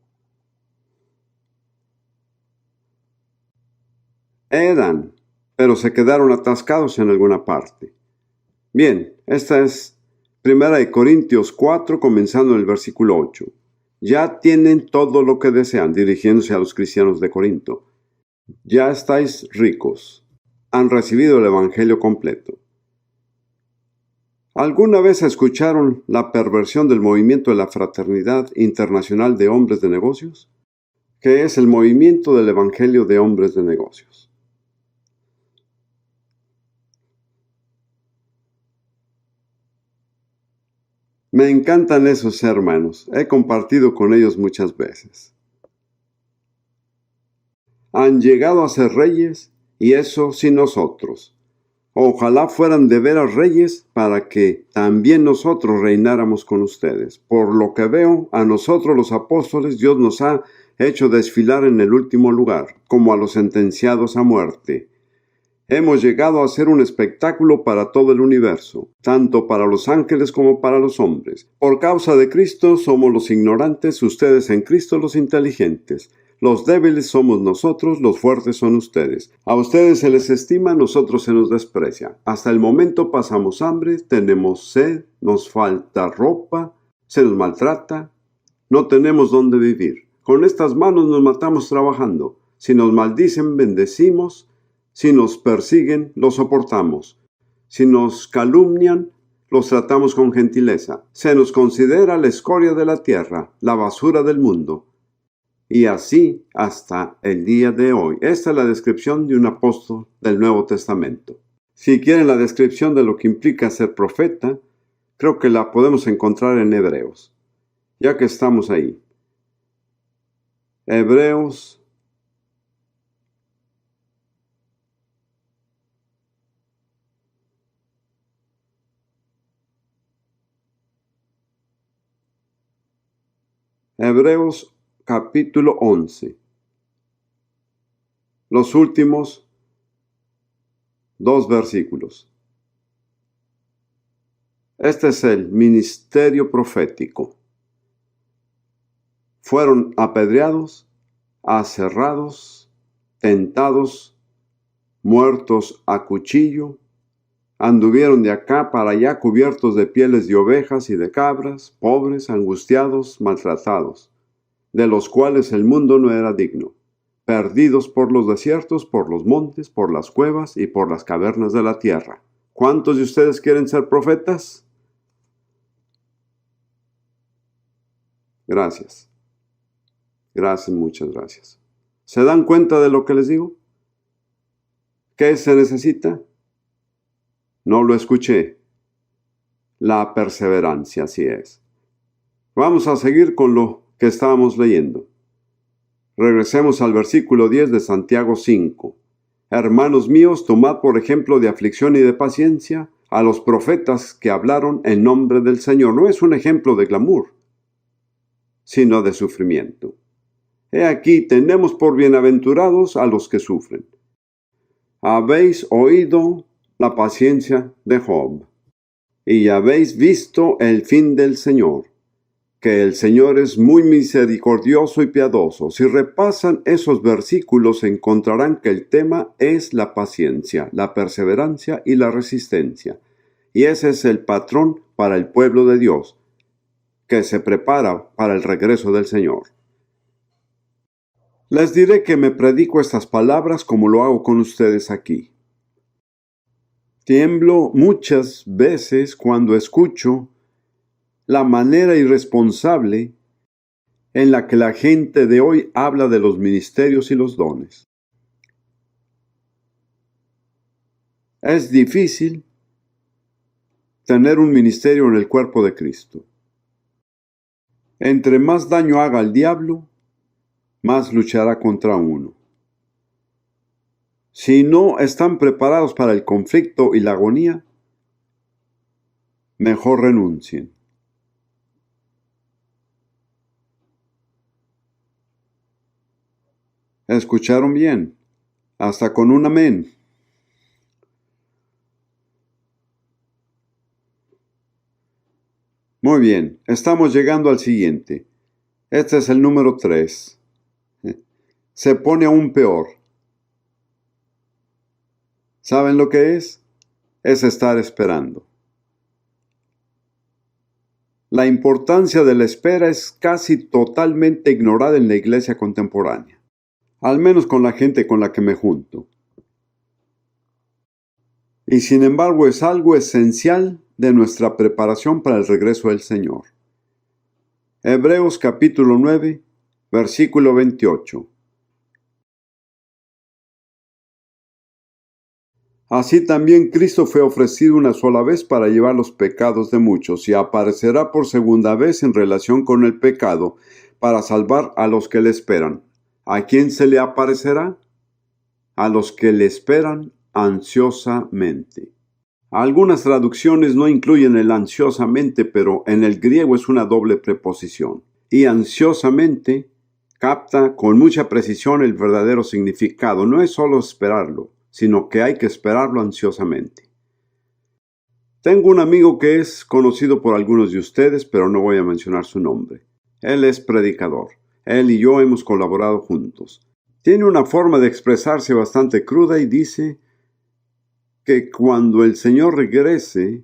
Eran, pero se quedaron atascados en alguna parte. Bien, esta es 1 de Corintios 4, comenzando en el versículo 8. Ya tienen todo lo que desean, dirigiéndose a los cristianos de Corinto. Ya estáis ricos. Han recibido el evangelio completo. ¿Alguna vez escucharon la perversión del movimiento de la Fraternidad Internacional de Hombres de Negocios? ¿Qué es el movimiento del Evangelio de Hombres de Negocios? Me encantan esos hermanos. He compartido con ellos muchas veces. Han llegado a ser reyes, y eso sin nosotros. Ojalá fueran de veras reyes para que también nosotros reináramos con ustedes. Por lo que veo, a nosotros los apóstoles Dios nos ha hecho desfilar en el último lugar, como a los sentenciados a muerte. Hemos llegado a ser un espectáculo para todo el universo, tanto para los ángeles como para los hombres. Por causa de Cristo somos los ignorantes, ustedes en Cristo los inteligentes. Los débiles somos nosotros, los fuertes son ustedes. A ustedes se les estima, a nosotros se nos desprecia. Hasta el momento pasamos hambre, tenemos sed, nos falta ropa, se nos maltrata, no tenemos dónde vivir. Con estas manos nos matamos trabajando. Si nos maldicen, bendecimos. Si nos persiguen, los soportamos. Si nos calumnian, los tratamos con gentileza. Se nos considera la escoria de la tierra, la basura del mundo. Y así hasta el día de hoy. Esta es la descripción de un apóstol del Nuevo Testamento. Si quieren la descripción de lo que implica ser profeta, creo que la podemos encontrar en Hebreos, ya que estamos ahí. Hebreos capítulo 11. Los últimos 2 versículos. Este es el ministerio profético. Fueron apedreados, aserrados, tentados, muertos a cuchillo, anduvieron de acá para allá cubiertos de pieles de ovejas y de cabras, pobres, angustiados, maltratados, de los cuales el mundo no era digno, perdidos por los desiertos, por los montes, por las cuevas y por las cavernas de la tierra. ¿Cuántos de ustedes quieren ser profetas? Gracias. Gracias, muchas gracias. ¿Se dan cuenta de lo que les digo? ¿Qué se necesita? No lo escuché. La perseverancia, así es. Vamos a seguir con lo que estábamos leyendo. Regresemos al versículo 10 de Santiago 5. Hermanos míos, tomad por ejemplo de aflicción y de paciencia a los profetas que hablaron en nombre del Señor. No es un ejemplo de glamour, sino de sufrimiento. He aquí, tenemos por bienaventurados a los que sufren. Habéis oído la paciencia de Job, y habéis visto el fin del Señor, que el Señor es muy misericordioso y piadoso. Si repasan esos versículos encontrarán que el tema es la paciencia, la perseverancia y la resistencia. y ese es el patrón para el pueblo de Dios, que se prepara para el regreso del Señor. Les diré que me predico estas palabras como lo hago con ustedes aquí. Tiemblo muchas veces cuando escucho la manera irresponsable en la que la gente de hoy habla de los ministerios y los dones. Es difícil tener un ministerio en el cuerpo de Cristo. Entre más daño haga el diablo, más luchará contra uno. Si no están preparados para el conflicto y la agonía, mejor renuncien. ¿Escucharon bien? Hasta con un amén. Muy bien, estamos llegando al siguiente. Este es el número 3. Se pone aún peor. ¿Saben lo que es? Es estar esperando. La importancia de la espera es casi totalmente ignorada en la iglesia contemporánea, al menos con la gente con la que me junto. Y sin embargo es algo esencial de nuestra preparación para el regreso del Señor. Hebreos capítulo 9, versículo 28. Así también Cristo fue ofrecido una sola vez para llevar los pecados de muchos y aparecerá por segunda vez en relación con el pecado para salvar a los que le esperan. ¿A quién se le aparecerá? A los que le esperan ansiosamente. Algunas traducciones no incluyen el ansiosamente, pero en el griego es una doble preposición. Y ansiosamente capta con mucha precisión el verdadero significado. No es solo esperarlo, sino que hay que esperarlo ansiosamente. Tengo un amigo que es conocido por algunos de ustedes, pero no voy a mencionar su nombre. Él es predicador. Él y yo hemos colaborado juntos. Tiene una forma de expresarse bastante cruda y dice que cuando el Señor regrese,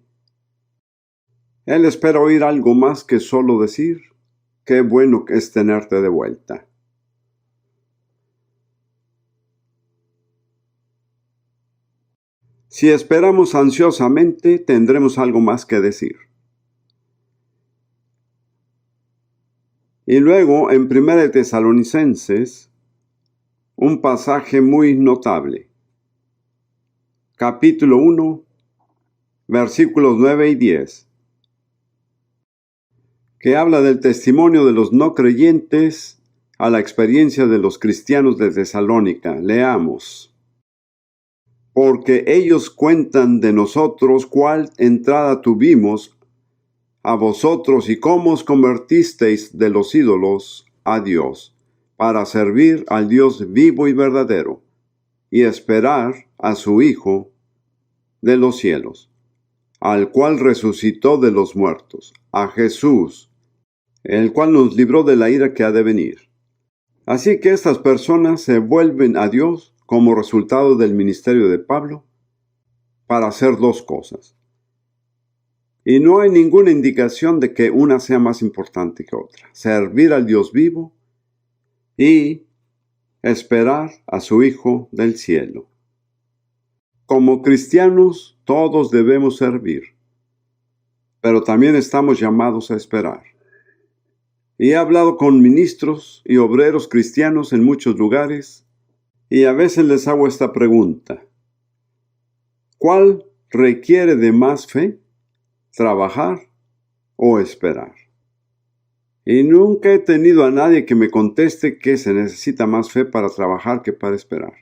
Él espera oír algo más que solo decir, qué bueno es tenerte de vuelta. Si esperamos ansiosamente, tendremos algo más que decir. Y luego, en 1 Tesalonicenses, un pasaje muy notable. Capítulo 1, versículos 9 y 10, que habla del testimonio de los no creyentes a la experiencia de los cristianos de Tesalónica. Leamos. Porque ellos cuentan de nosotros cuál entrada tuvimos a vosotros y cómo os convertisteis de los ídolos a Dios, para servir al Dios vivo y verdadero, y esperar a su Hijo de los cielos, al cual resucitó de los muertos, a Jesús, el cual nos libró de la ira que ha de venir. Así que estas personas se vuelven a Dios como resultado del ministerio de Pablo para hacer dos cosas. Y no hay ninguna indicación de que una sea más importante que otra. Servir al Dios vivo y esperar a su Hijo del cielo. Como cristianos, todos debemos servir, pero también estamos llamados a esperar. Y he hablado con ministros y obreros cristianos en muchos lugares, y a veces les hago esta pregunta. ¿Cuál requiere de más fe? ¿Trabajar o esperar? Y nunca he tenido a nadie que me conteste que se necesita más fe para trabajar que para esperar.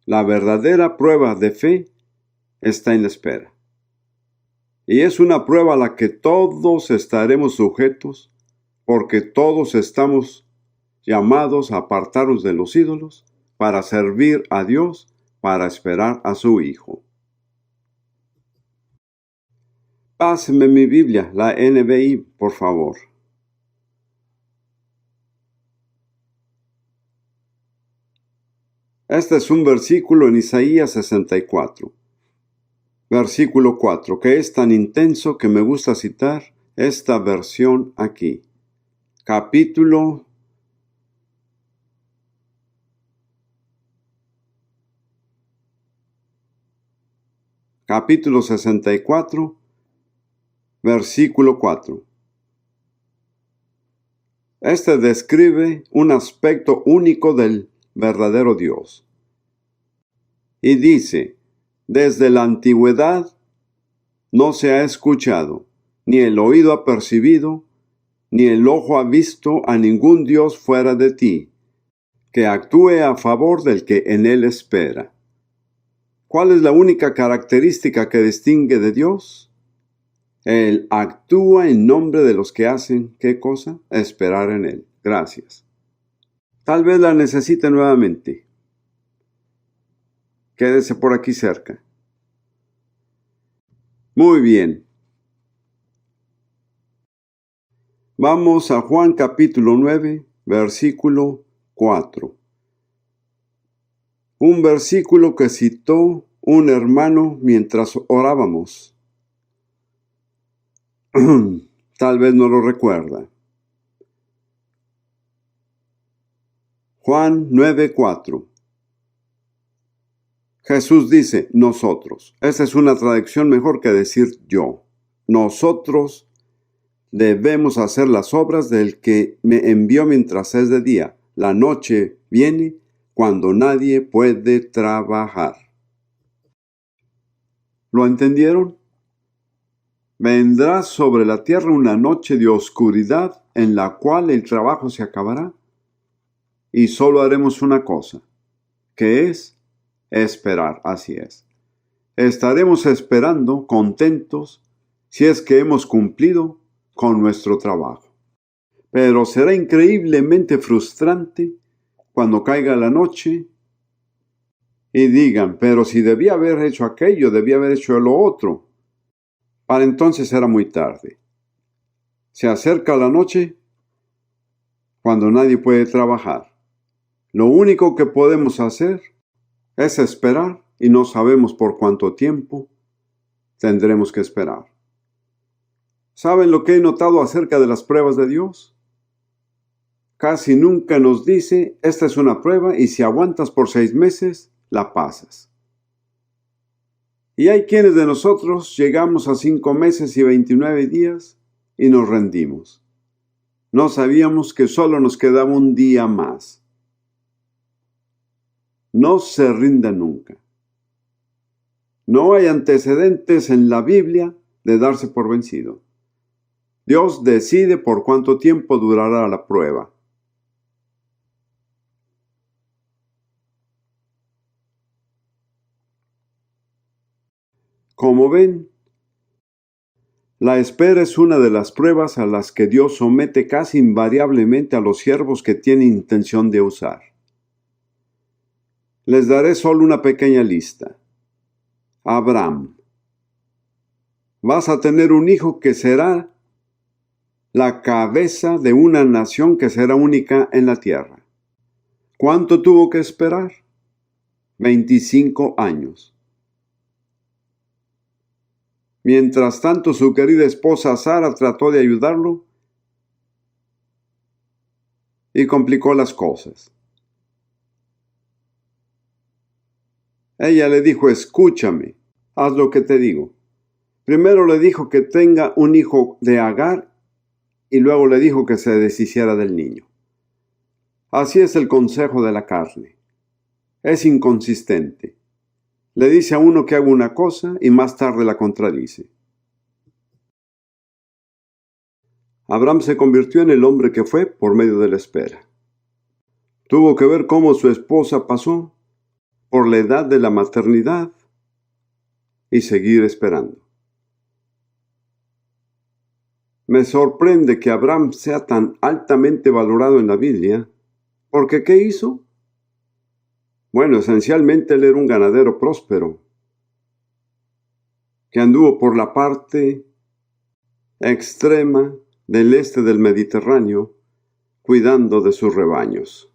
La verdadera prueba de fe está en la espera. Y es una prueba a la que todos estaremos sujetos, porque todos estamos llamados a apartarnos de los ídolos para servir a Dios, para esperar a su Hijo. Páseme mi Biblia, la NBI, por favor. Este es un versículo en Isaías 64. Versículo 4, que es tan intenso que me gusta citar esta versión aquí. Capítulo 64, versículo 4. Este describe un aspecto único del verdadero Dios. Y dice, desde la antigüedad no se ha escuchado, ni el oído ha percibido, ni el ojo ha visto a ningún Dios fuera de ti, que actúe a favor del que en él espera. ¿Cuál es la única característica que distingue de Dios? Él actúa en nombre de los que hacen, ¿qué cosa? Esperar en Él. Gracias. Tal vez la necesite nuevamente. Quédese por aquí cerca. Muy bien. Vamos a Juan capítulo 9, versículo 4. Un versículo que citó un hermano mientras orábamos. Tal vez no lo recuerda. Juan 9:4. Jesús dice, nosotros. Esa es una traducción mejor que decir yo. Nosotros debemos hacer las obras del que me envió mientras es de día. La noche viene cuando nadie puede trabajar. ¿Lo entendieron? Vendrá sobre la tierra una noche de oscuridad en la cual el trabajo se acabará y solo haremos una cosa, que es esperar. Así es. Estaremos esperando contentos si es que hemos cumplido con nuestro trabajo. Pero será increíblemente frustrante cuando caiga la noche y digan, pero si debía haber hecho aquello, debía haber hecho lo otro. Para entonces era muy tarde. Se acerca la noche cuando nadie puede trabajar. Lo único que podemos hacer es esperar y no sabemos por cuánto tiempo tendremos que esperar. ¿Saben lo que he notado acerca de las pruebas de Dios? Casi nunca nos dice, esta es una prueba y si aguantas por 6 meses, la pasas. Y hay quienes de nosotros llegamos a 5 meses y 29 días y nos rendimos. No sabíamos que solo nos quedaba un día más. No se rinda nunca. No hay antecedentes en la Biblia de darse por vencido. Dios decide por cuánto tiempo durará la prueba. Como ven, la espera es una de las pruebas a las que Dios somete casi invariablemente a los siervos que tiene intención de usar. Les daré solo una pequeña lista. Abraham. Vas a tener un hijo que será la cabeza de una nación que será única en la tierra. ¿Cuánto tuvo que esperar? 25 años. Mientras tanto, su querida esposa Sara trató de ayudarlo y complicó las cosas. Ella le dijo, escúchame, haz lo que te digo. Primero le dijo que tenga un hijo de Agar y luego le dijo que se deshiciera del niño. Así es el consejo de la carne. Es inconsistente. Le dice a uno que haga una cosa y más tarde la contradice. Abraham se convirtió en el hombre que fue por medio de la espera. Tuvo que ver cómo su esposa pasó por la edad de la maternidad y seguir esperando. Me sorprende que Abraham sea tan altamente valorado en la Biblia, porque ¿qué hizo? Bueno, esencialmente él era un ganadero próspero, que anduvo por la parte extrema del este del Mediterráneo, cuidando de sus rebaños.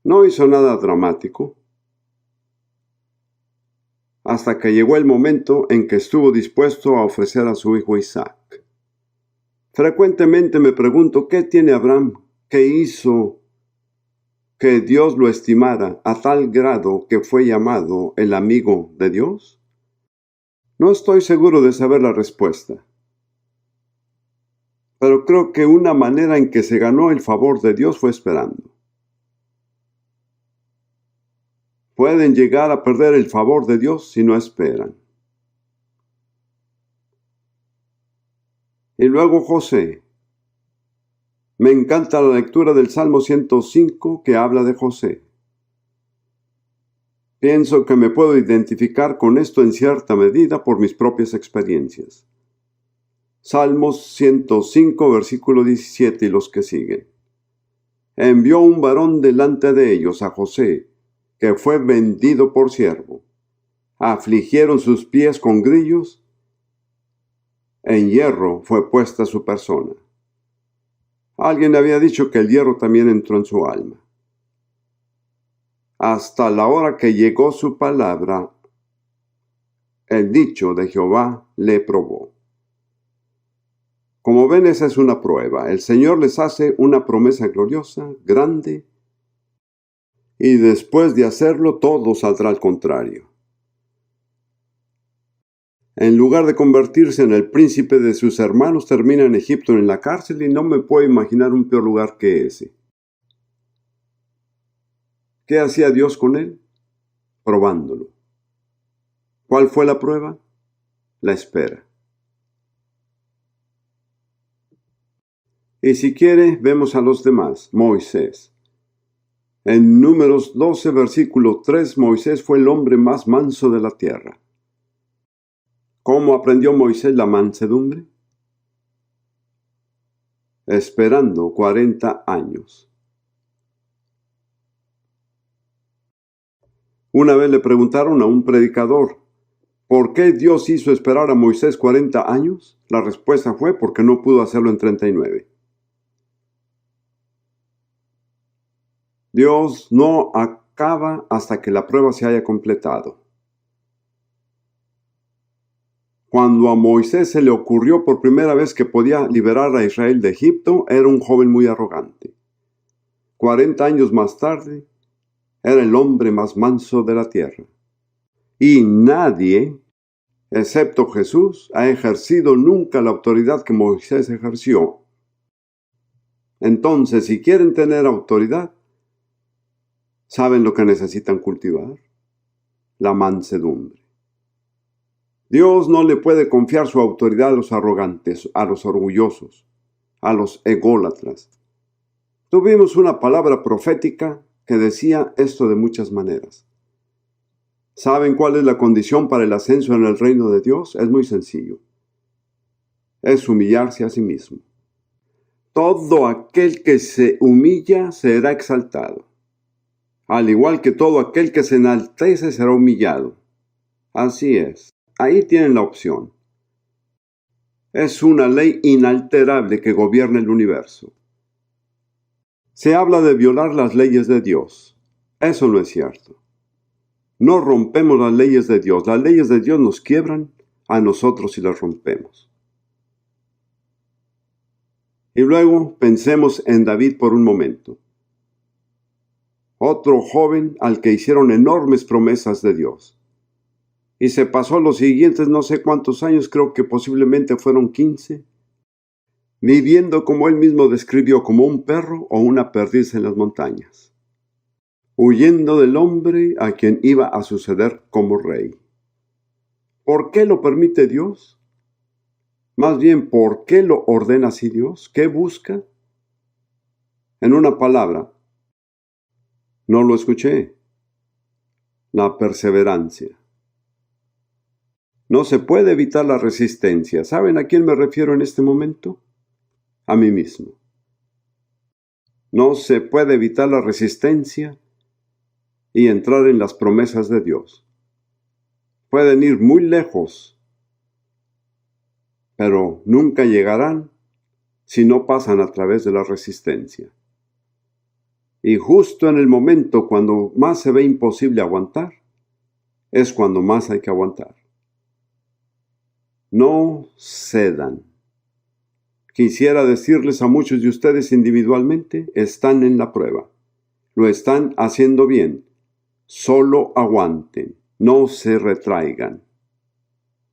No hizo nada dramático. hasta que llegó el momento en que estuvo dispuesto a ofrecer a su hijo Isaac. Frecuentemente me pregunto, ¿qué tiene Abraham que hizo que Dios lo estimara a tal grado que fue llamado el amigo de Dios? No estoy seguro de saber la respuesta, pero creo que una manera en que se ganó el favor de Dios fue esperando. Pueden llegar a perder el favor de Dios si no esperan. Y luego José. Me encanta la lectura del Salmo 105 que habla de José. Pienso que me puedo identificar con esto en cierta medida por mis propias experiencias. Salmos 105, versículo 17 y los que siguen. Envió un varón delante de ellos, a José, que fue vendido por siervo. Afligieron sus pies con grillos, en hierro fue puesta su persona. Alguien había dicho que el hierro también entró en su alma. Hasta la hora que llegó su palabra, el dicho de Jehová le probó. Como ven, esa es una prueba. El Señor les hace una promesa gloriosa, grande, y después de hacerlo, todo saldrá al contrario. En lugar de convertirse en el príncipe de sus hermanos, termina en Egipto en la cárcel y no me puedo imaginar un peor lugar que ese. ¿Qué hacía Dios con él? Probándolo. ¿Cuál fue la prueba? La espera. Y si quiere, vemos a los demás. Moisés. En Números 12, versículo 3, Moisés fue el hombre más manso de la tierra. ¿Cómo aprendió Moisés la mansedumbre? Esperando 40 años. Una vez le preguntaron a un predicador, ¿por qué Dios hizo esperar a Moisés 40 años? La respuesta fue porque no pudo hacerlo en 39. Dios no acaba hasta que la prueba se haya completado. Cuando a Moisés se le ocurrió por primera vez que podía liberar a Israel de Egipto, era un joven muy arrogante. 40 años más tarde, era el hombre más manso de la tierra. Y nadie, excepto Jesús, ha ejercido nunca la autoridad que Moisés ejerció. Entonces, si quieren tener autoridad, ¿saben lo que necesitan cultivar? La mansedumbre. Dios no le puede confiar su autoridad a los arrogantes, a los orgullosos, a los ególatras. Tuvimos una palabra profética que decía esto de muchas maneras. ¿Saben cuál es la condición para el ascenso en el reino de Dios? Es muy sencillo. Es humillarse a sí mismo. Todo aquel que se humilla será exaltado. Al igual que todo aquel que se enaltece será humillado. Así es. Ahí tienen la opción. Es una ley inalterable que gobierna el universo. Se habla de violar las leyes de Dios. Eso no es cierto. No rompemos las leyes de Dios. Las leyes de Dios nos quiebran a nosotros si las rompemos. Y luego pensemos en David por un momento. Otro joven al que hicieron enormes promesas de Dios. Y se pasó los siguientes no sé cuántos años, creo que posiblemente fueron 15, viviendo como él mismo describió, como un perro o una perdiz en las montañas, huyendo del hombre a quien iba a suceder como rey. ¿Por qué lo permite Dios? Más bien, ¿por qué lo ordena así Dios? ¿Qué busca? En una palabra, no lo escuché. La perseverancia. No se puede evitar la resistencia. ¿Saben a quién me refiero en este momento? A mí mismo. No se puede evitar la resistencia y entrar en las promesas de Dios. Pueden ir muy lejos, pero nunca llegarán si no pasan a través de la resistencia. Y justo en el momento cuando más se ve imposible aguantar, es cuando más hay que aguantar. No cedan. Quisiera decirles a muchos de ustedes individualmente, están en la prueba. Lo están haciendo bien. Solo aguanten. No se retraigan.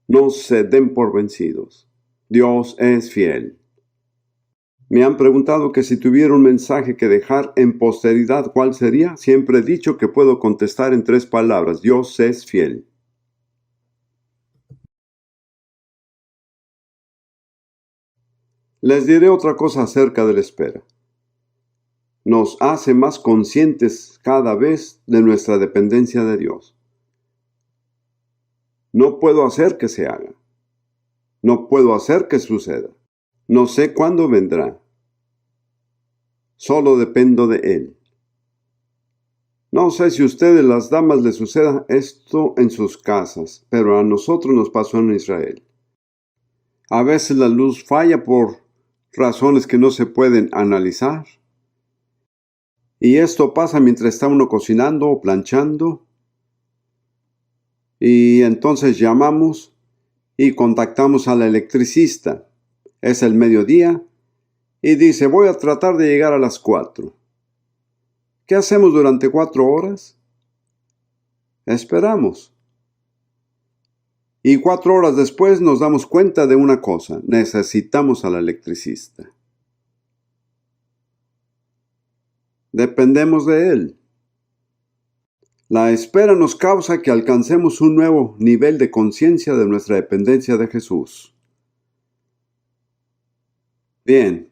No se den por vencidos. Dios es fiel. Me han preguntado que si tuviera un mensaje que dejar en posteridad, ¿cuál sería? Siempre he dicho que puedo contestar en 3 palabras. Dios es fiel. Les diré otra cosa acerca de la espera. Nos hace más conscientes cada vez de nuestra dependencia de Dios. No puedo hacer que se haga. No puedo hacer que suceda. No sé cuándo vendrá. Solo dependo de Él. No sé si a ustedes, las damas, les suceda esto en sus casas, pero a nosotros nos pasó en Israel. A veces la luz falla por razones que no se pueden analizar. Y esto pasa mientras está uno cocinando o planchando. Y entonces llamamos y contactamos al electricista. Es el mediodía y dice, voy a tratar de llegar a las 4. ¿Qué hacemos durante 4 horas? Esperamos. Y 4 horas después nos damos cuenta de una cosa. Necesitamos al electricista. Dependemos de él. La espera nos causa que alcancemos un nuevo nivel de conciencia de nuestra dependencia de Jesús. Bien.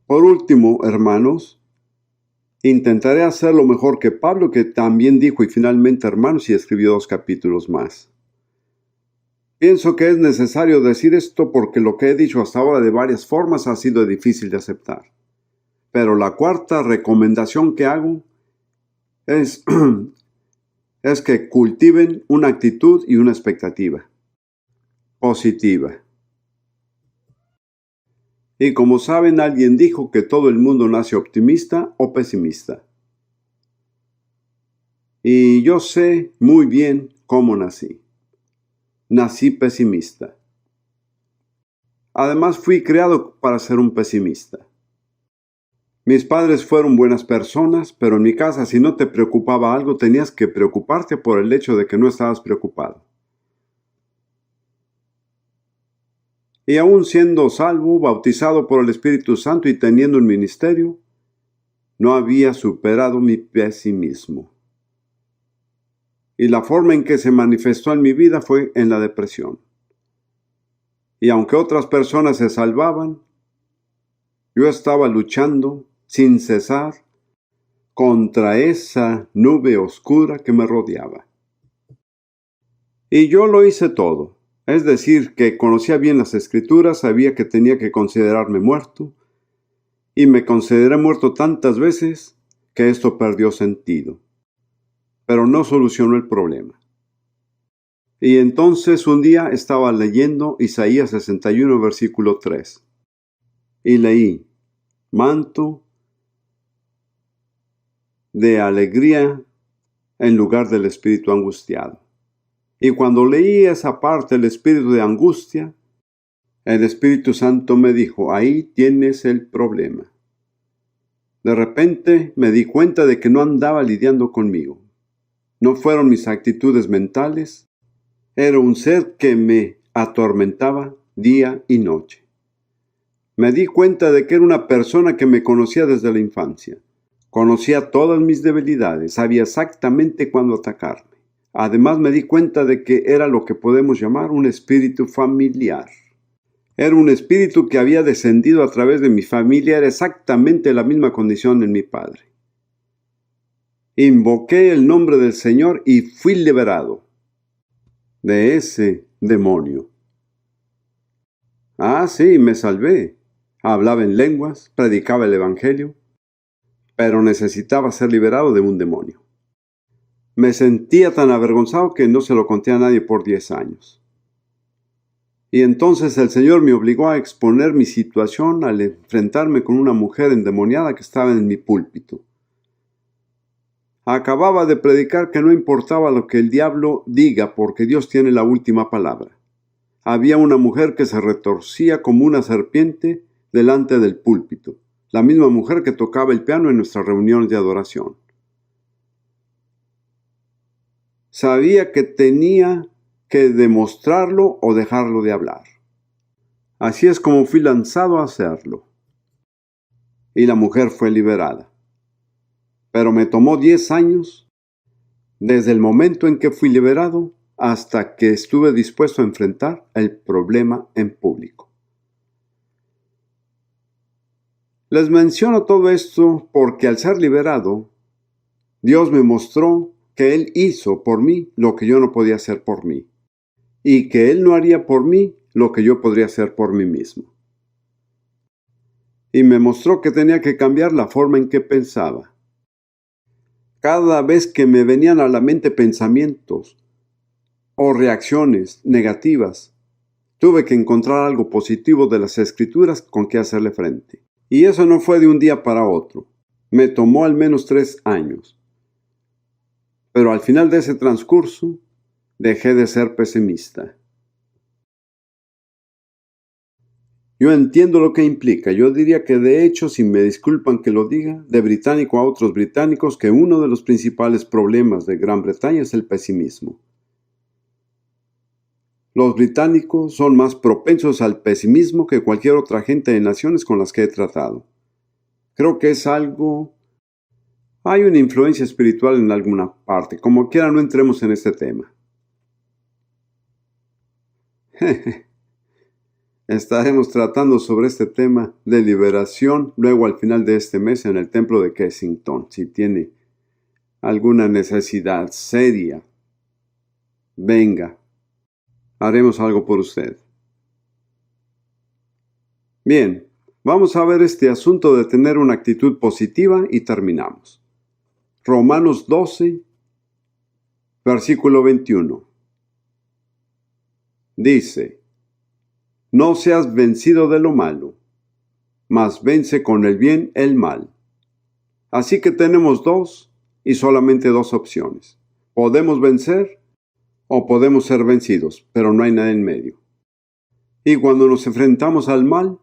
Por último, hermanos, intentaré hacer lo mejor que Pablo, que también dijo, y finalmente, hermanos, y escribió 2 capítulos más. Pienso que es necesario decir esto porque lo que he dicho hasta ahora de varias formas ha sido difícil de aceptar. Pero la cuarta recomendación que hago es que cultiven una actitud y una expectativa positiva. Y como saben, alguien dijo que todo el mundo nace optimista o pesimista. Y yo sé muy bien cómo nací. Nací pesimista. Además, fui creado para ser un pesimista. Mis padres fueron buenas personas, pero en mi casa, si no te preocupaba algo, tenías que preocuparte por el hecho de que no estabas preocupado. Y aún siendo salvo, bautizado por el Espíritu Santo y teniendo un ministerio, no había superado mi pesimismo. Y la forma en que se manifestó en mi vida fue en la depresión. Y aunque otras personas se salvaban, yo estaba luchando sin cesar contra esa nube oscura que me rodeaba. Y yo lo hice todo. Es decir, que conocía bien las Escrituras, sabía que tenía que considerarme muerto, y me consideré muerto tantas veces que esto perdió sentido. Pero no solucionó el problema. Y entonces un día estaba leyendo Isaías 61, versículo 3. Y leí, manto de alegría en lugar del espíritu angustiado. Y cuando leí esa parte, el espíritu de angustia, el Espíritu Santo me dijo, ahí tienes el problema. De repente me di cuenta de que no andaba lidiando conmigo. No fueron mis actitudes mentales, era un ser que me atormentaba día y noche. Me di cuenta de que era una persona que me conocía desde la infancia. Conocía todas mis debilidades, sabía exactamente cuándo atacarme. Además me di cuenta de que era lo que podemos llamar un espíritu familiar. Era un espíritu que había descendido a través de mi familia, era exactamente la misma condición en mi padre. Invoqué el nombre del Señor y fui liberado de ese demonio. Ah, sí, me salvé. Hablaba en lenguas, predicaba el Evangelio, pero necesitaba ser liberado de un demonio. Me sentía tan avergonzado que no se lo conté a nadie por 10 años. Y entonces el Señor me obligó a exponer mi situación al enfrentarme con una mujer endemoniada que estaba en mi púlpito. Acababa de predicar que no importaba lo que el diablo diga porque Dios tiene la última palabra. Había una mujer que se retorcía como una serpiente delante del púlpito, la misma mujer que tocaba el piano en nuestras reuniones de adoración. Sabía que tenía que demostrarlo o dejarlo de hablar. Así es como fui lanzado a hacerlo. Y la mujer fue liberada. Pero me tomó 10 años, desde el momento en que fui liberado hasta que estuve dispuesto a enfrentar el problema en público. Les menciono todo esto porque al ser liberado, Dios me mostró que Él hizo por mí lo que yo no podía hacer por mí, y que Él no haría por mí lo que yo podría hacer por mí mismo. Y me mostró que tenía que cambiar la forma en que pensaba. Cada vez que me venían a la mente pensamientos o reacciones negativas, tuve que encontrar algo positivo de las Escrituras con que hacerle frente. Y eso no fue de un día para otro. Me tomó al menos 3 años. Pero al final de ese transcurso, dejé de ser pesimista. Yo entiendo lo que implica. Yo diría que de hecho, si me disculpan que lo diga, de británico a otros británicos, que uno de los principales problemas de Gran Bretaña es el pesimismo. Los británicos son más propensos al pesimismo que cualquier otra gente de naciones con las que he tratado. Creo que es algo... Hay una influencia espiritual en alguna parte. Como quiera, no entremos en este tema. Estaremos tratando sobre este tema de liberación luego al final de este mes en el templo de Kensington. Si tiene alguna necesidad seria, venga, haremos algo por usted. Bien, vamos a ver este asunto de tener una actitud positiva y terminamos. Romanos 12, versículo 21. Dice: no seas vencido de lo malo, mas vence con el bien el mal. Así que tenemos solamente dos opciones. Podemos vencer o podemos ser vencidos, pero no hay nada en medio. Y cuando nos enfrentamos al mal,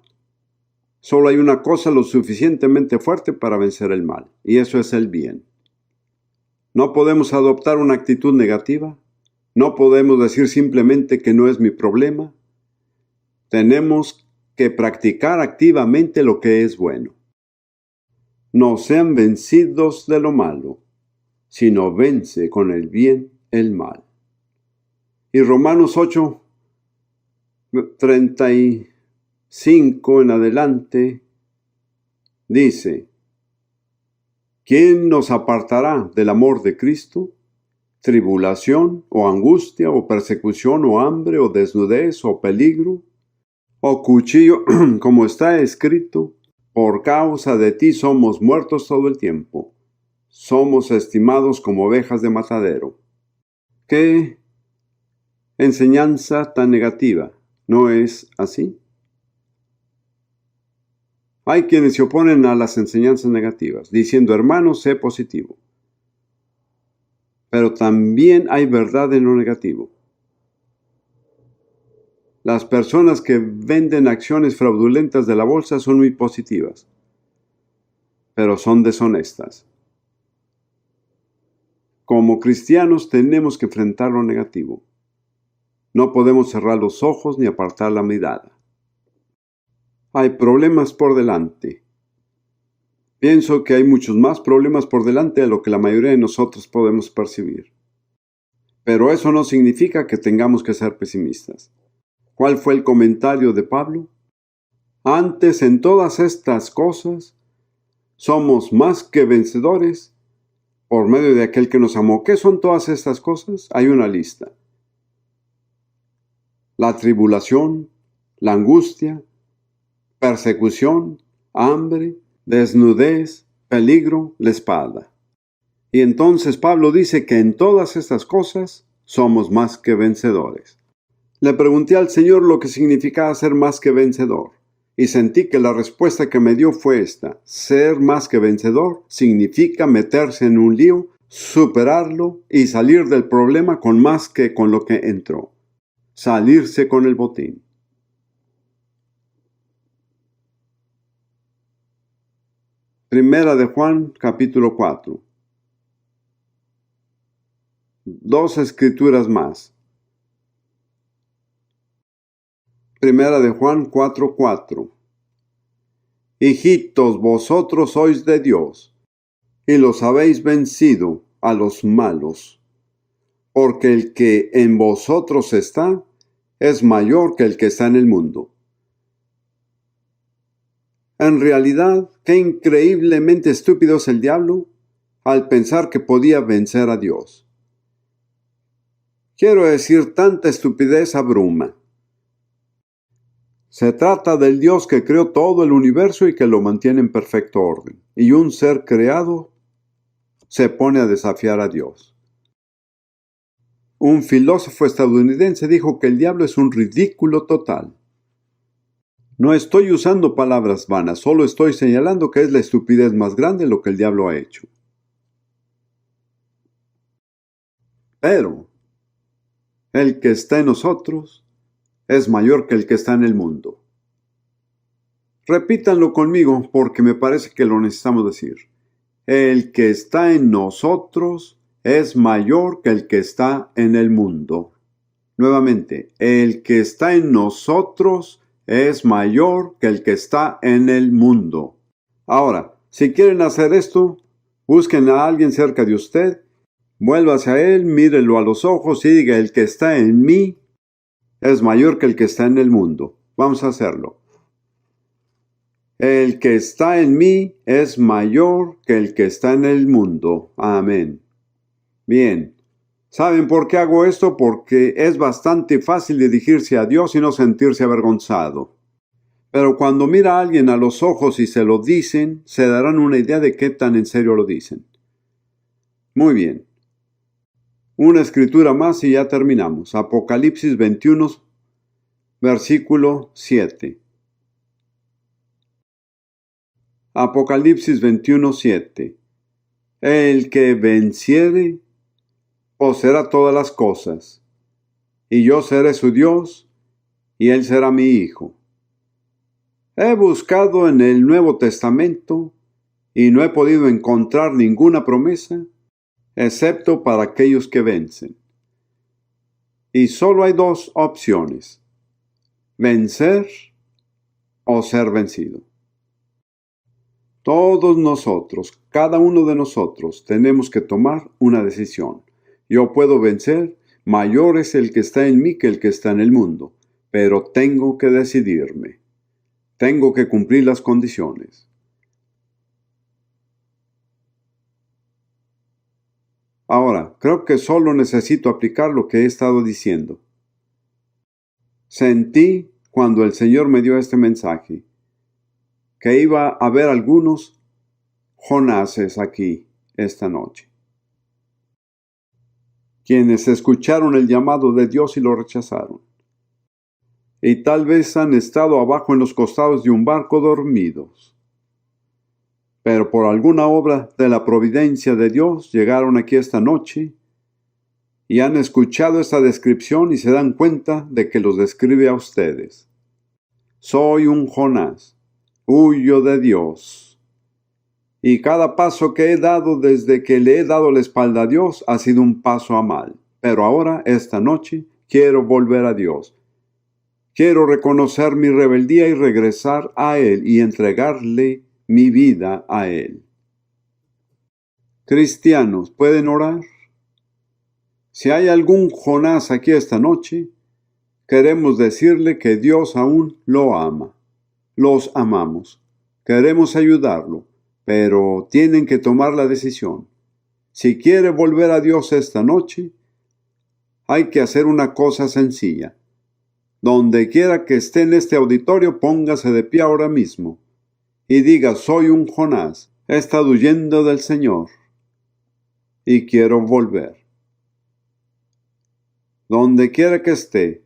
solo hay una cosa lo suficientemente fuerte para vencer el mal, y eso es el bien. No podemos adoptar una actitud negativa, no podemos decir simplemente que no es mi problema. Tenemos que practicar activamente lo que es bueno. No sean vencidos de lo malo, sino vence con el bien el mal. Y Romanos 8, 35 en adelante, dice: ¿quién nos apartará del amor de Cristo? ¿Tribulación, o angustia, o persecución, o hambre, o desnudez, o peligro? O cuchillo, como está escrito: por causa de ti somos muertos todo el tiempo. Somos estimados como ovejas de matadero. ¿Qué enseñanza tan negativa? ¿No es así? Hay quienes se oponen a las enseñanzas negativas, diciendo: hermano, sé positivo. Pero también hay verdad en lo negativo. Las personas que venden acciones fraudulentas de la bolsa son muy positivas, pero son deshonestas. Como cristianos tenemos que enfrentar lo negativo. No podemos cerrar los ojos ni apartar la mirada. Hay problemas por delante. Pienso que hay muchos más problemas por delante de lo que la mayoría de nosotros podemos percibir. Pero eso no significa que tengamos que ser pesimistas. ¿Cuál fue el comentario de Pablo? Antes, en todas estas cosas, somos más que vencedores por medio de aquel que nos amó. ¿Qué son todas estas cosas? Hay una lista. La tribulación, la angustia, persecución, hambre, desnudez, peligro, la espada. Y entonces Pablo dice que en todas estas cosas somos más que vencedores. Le pregunté al Señor lo que significaba ser más que vencedor, y sentí que la respuesta que me dio fue esta: ser más que vencedor significa meterse en un lío superarlo y salir del problema con más que con lo que entró. Salirse con el botín. Primera de Juan, capítulo 4. 2 escrituras más. Primera de Juan 4:4. Hijitos, vosotros sois de Dios, y los habéis vencido a los malos, porque el que en vosotros está es mayor que el que está en el mundo. En realidad, qué increíblemente estúpido es el diablo al pensar que podía vencer a Dios. Quiero decir, tanta estupidez abruma. Se trata del Dios que creó todo el universo y que lo mantiene en perfecto orden. Y un ser creado se pone a desafiar a Dios. Un filósofo estadounidense dijo que el diablo es un ridículo total. No estoy usando palabras vanas, solo estoy señalando que es la estupidez más grande lo que el diablo ha hecho. Pero el que está en nosotros es mayor que el que está en el mundo. Repítanlo conmigo porque me parece que lo necesitamos decir. El que está en nosotros es mayor que el que está en el mundo. Nuevamente, el que está en nosotros es mayor que el que está en el mundo. Ahora, si quieren hacer esto, busquen a alguien cerca de usted, vuélvase a él, mírelo a los ojos y diga: el que está en mí es mayor que el que está en el mundo. Vamos a hacerlo. El que está en mí es mayor que el que está en el mundo. Amén. Bien. ¿Saben por qué hago esto? Porque es bastante fácil dirigirse a Dios y no sentirse avergonzado. Pero cuando mira a alguien a los ojos y se lo dicen, se darán una idea de qué tan en serio lo dicen. Muy bien. Una escritura más y ya terminamos. Apocalipsis 21, versículo 7. Apocalipsis 21:7. El que venciere poseerá todas las cosas, y yo seré su Dios, y él será mi hijo. He buscado en el Nuevo Testamento y no he podido encontrar ninguna promesa, excepto para aquellos que vencen. Y solo hay dos opciones: vencer o ser vencido. Todos nosotros, cada uno de nosotros, tenemos que tomar una decisión. Yo puedo vencer, mayor es el que está en mí que el que está en el mundo, pero tengo que decidirme. Tengo que cumplir las condiciones. Ahora, creo que solo necesito aplicar lo que he estado diciendo. Sentí, cuando el Señor me dio este mensaje, que iba a haber algunos Jonases aquí esta noche, quienes escucharon el llamado de Dios y lo rechazaron. Y tal vez han estado abajo en los costados de un barco dormidos. Pero por alguna obra de la providencia de Dios llegaron aquí esta noche y han escuchado esta descripción y se dan cuenta de que los describe a ustedes. Soy un Jonás, huyo de Dios. Y cada paso que he dado desde que le he dado la espalda a Dios ha sido un paso a mal. Pero ahora, esta noche, quiero volver a Dios. Quiero reconocer mi rebeldía y regresar a Él y entregarle mi vida a Él. Cristianos, ¿pueden orar? Si hay algún Jonás aquí esta noche, queremos decirle que Dios aún lo ama. Los amamos. Queremos ayudarlo, pero tienen que tomar la decisión. Si quiere volver a Dios esta noche, hay que hacer una cosa sencilla. Donde quiera que esté en este auditorio, póngase de pie ahora mismo y diga: soy un Jonás, he estado huyendo del Señor y quiero volver. Donde quiera que esté,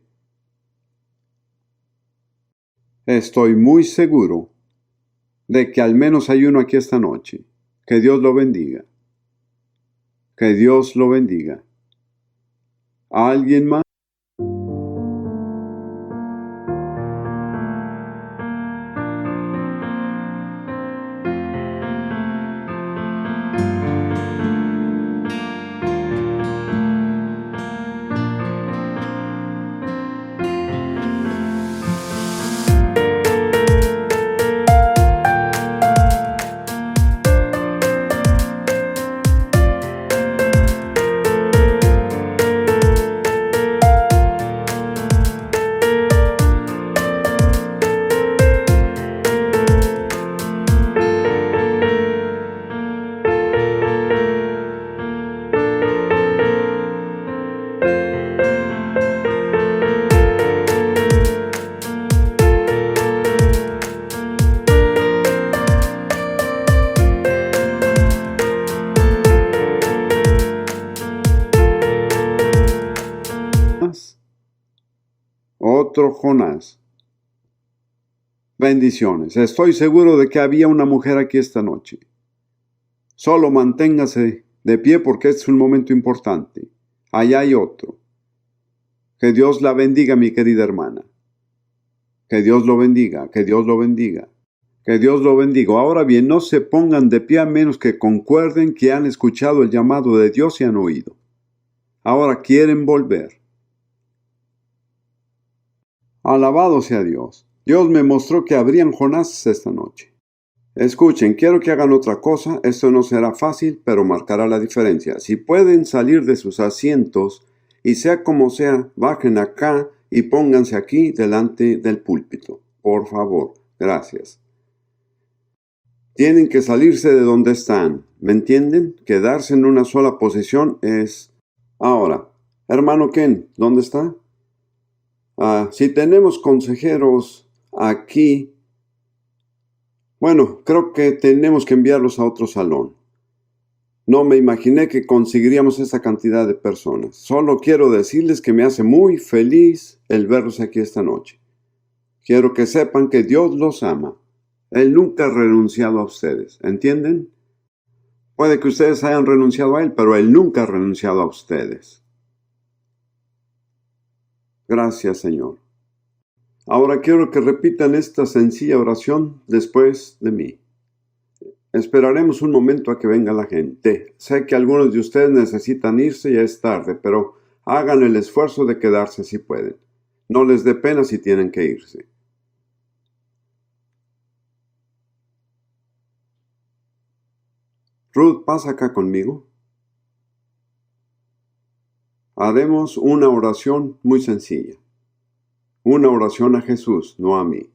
estoy muy seguro de que al menos hay uno aquí esta noche. Que Dios lo bendiga. Que Dios lo bendiga. ¿Alguien más? Otro Jonás. Bendiciones. Estoy seguro de que había una mujer aquí esta noche. Solo manténgase de pie porque este es un momento importante. Allá hay otro. Que Dios la bendiga, mi querida hermana. Que Dios lo bendiga, que Dios lo bendiga. Que Dios lo bendiga. Ahora bien, no se pongan de pie a menos que concuerden que han escuchado el llamado de Dios y han oído. Ahora quieren volver. Alabado sea Dios. Dios me mostró que habrían Jonases esta noche. Escuchen, quiero que hagan otra cosa. Esto no será fácil, pero marcará la diferencia. Si pueden salir de sus asientos y sea como sea, bajen acá y pónganse aquí delante del púlpito. Por favor, gracias. Tienen que salirse de donde están. ¿Me entienden? Quedarse en una sola posición es... Ahora, hermano Ken, ¿dónde está? Si tenemos consejeros aquí, bueno, creo que tenemos que enviarlos a otro salón. No me imaginé que conseguiríamos esa cantidad de personas. Solo quiero decirles que me hace muy feliz el verlos aquí esta noche. Quiero que sepan que Dios los ama. Él nunca ha renunciado a ustedes, ¿entienden? Puede que ustedes hayan renunciado a Él, pero Él nunca ha renunciado a ustedes. Gracias, Señor. Ahora quiero que repitan esta sencilla oración después de mí. Esperaremos un momento a que venga la gente. Sé que algunos de ustedes necesitan irse y ya es tarde, pero hagan el esfuerzo de quedarse si pueden. No les dé pena si tienen que irse. Ruth, pasa acá conmigo. Haremos una oración muy sencilla. Una oración a Jesús, no a mí.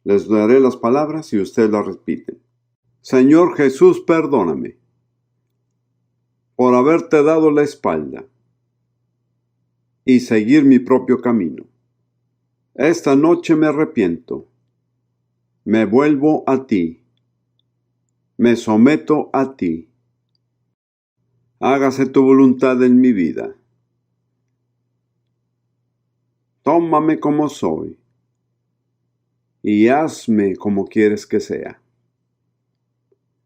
Les daré las palabras y ustedes las repiten. Señor Jesús, perdóname por haberte dado la espalda y seguir mi propio camino. Esta noche me arrepiento. Me vuelvo a ti. Me someto a ti. Hágase tu voluntad en mi vida. Tómame como soy y hazme como quieres que sea.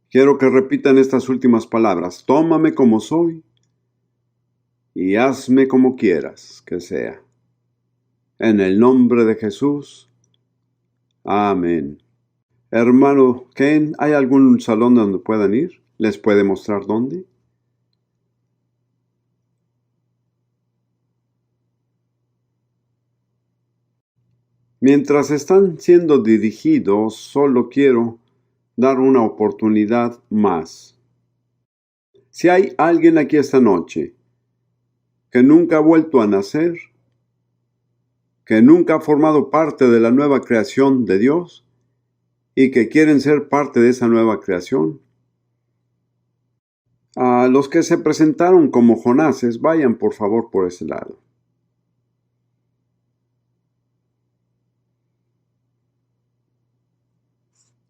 Quiero que repitan estas últimas palabras. Tómame como soy y hazme como quieras que sea. En el nombre de Jesús. Amén. Hermano Ken, ¿hay algún salón donde puedan ir? ¿Les puede mostrar dónde? Mientras están siendo dirigidos, solo quiero dar una oportunidad más. Si hay alguien aquí esta noche que nunca ha vuelto a nacer, que nunca ha formado parte de la nueva creación de Dios y que quieren ser parte de esa nueva creación, a los que se presentaron como Jonases, vayan por favor por ese lado.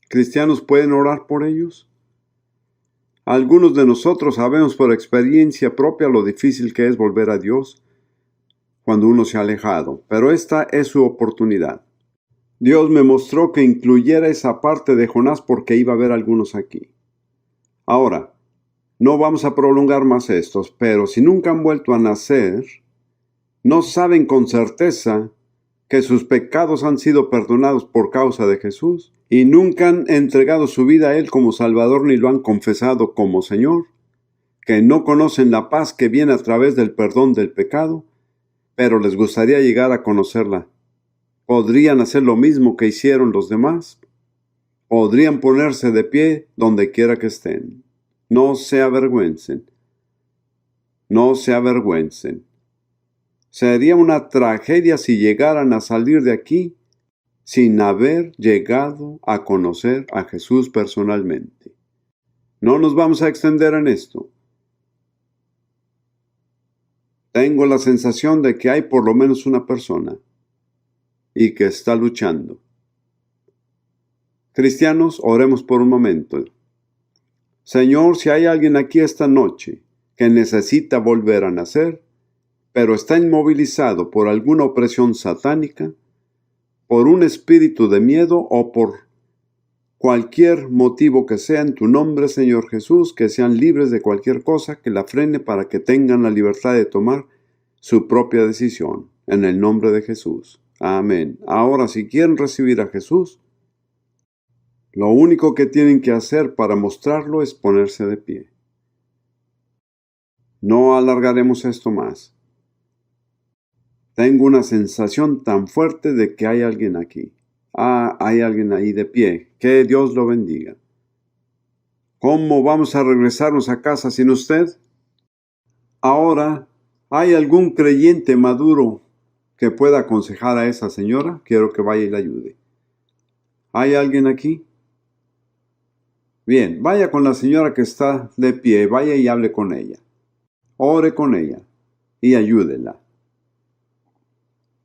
¿Cristianos pueden orar por ellos? Algunos de nosotros sabemos por experiencia propia lo difícil que es volver a Dios cuando uno se ha alejado, pero esta es su oportunidad. Dios me mostró que incluyera esa parte de Jonás porque iba a haber algunos aquí. Ahora, no vamos a prolongar más estos, pero si nunca han vuelto a nacer, no saben con certeza que sus pecados han sido perdonados por causa de Jesús y nunca han entregado su vida a Él como Salvador ni lo han confesado como Señor, que no conocen la paz que viene a través del perdón del pecado, pero les gustaría llegar a conocerla. ¿Podrían hacer lo mismo que hicieron los demás? ¿Podrían ponerse de pie donde quiera que estén? No se avergüencen. No se avergüencen. Sería una tragedia si llegaran a salir de aquí sin haber llegado a conocer a Jesús personalmente. No nos vamos a extender en esto. Tengo la sensación de que hay por lo menos una persona y que está luchando. Cristianos, oremos por un momento. Señor, si hay alguien aquí esta noche que necesita volver a nacer, pero está inmovilizado por alguna opresión satánica, por un espíritu de miedo o por cualquier motivo que sea, en tu nombre, Señor Jesús, que sean libres de cualquier cosa que la frene para que tengan la libertad de tomar su propia decisión. En el nombre de Jesús. Amén. Ahora, si quieren recibir a Jesús, lo único que tienen que hacer para mostrarlo es ponerse de pie. No alargaremos esto más. Tengo una sensación tan fuerte de que hay alguien aquí. Hay alguien ahí de pie. Que Dios lo bendiga. ¿Cómo vamos a regresarnos a casa sin usted? Ahora, ¿hay algún creyente maduro que pueda aconsejar a esa señora? Quiero que vaya y la ayude. ¿Hay alguien aquí? Bien, vaya con la señora que está de pie, vaya y hable con ella. Ore con ella y ayúdela.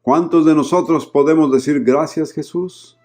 ¿Cuántos de nosotros podemos decir gracias, Jesús?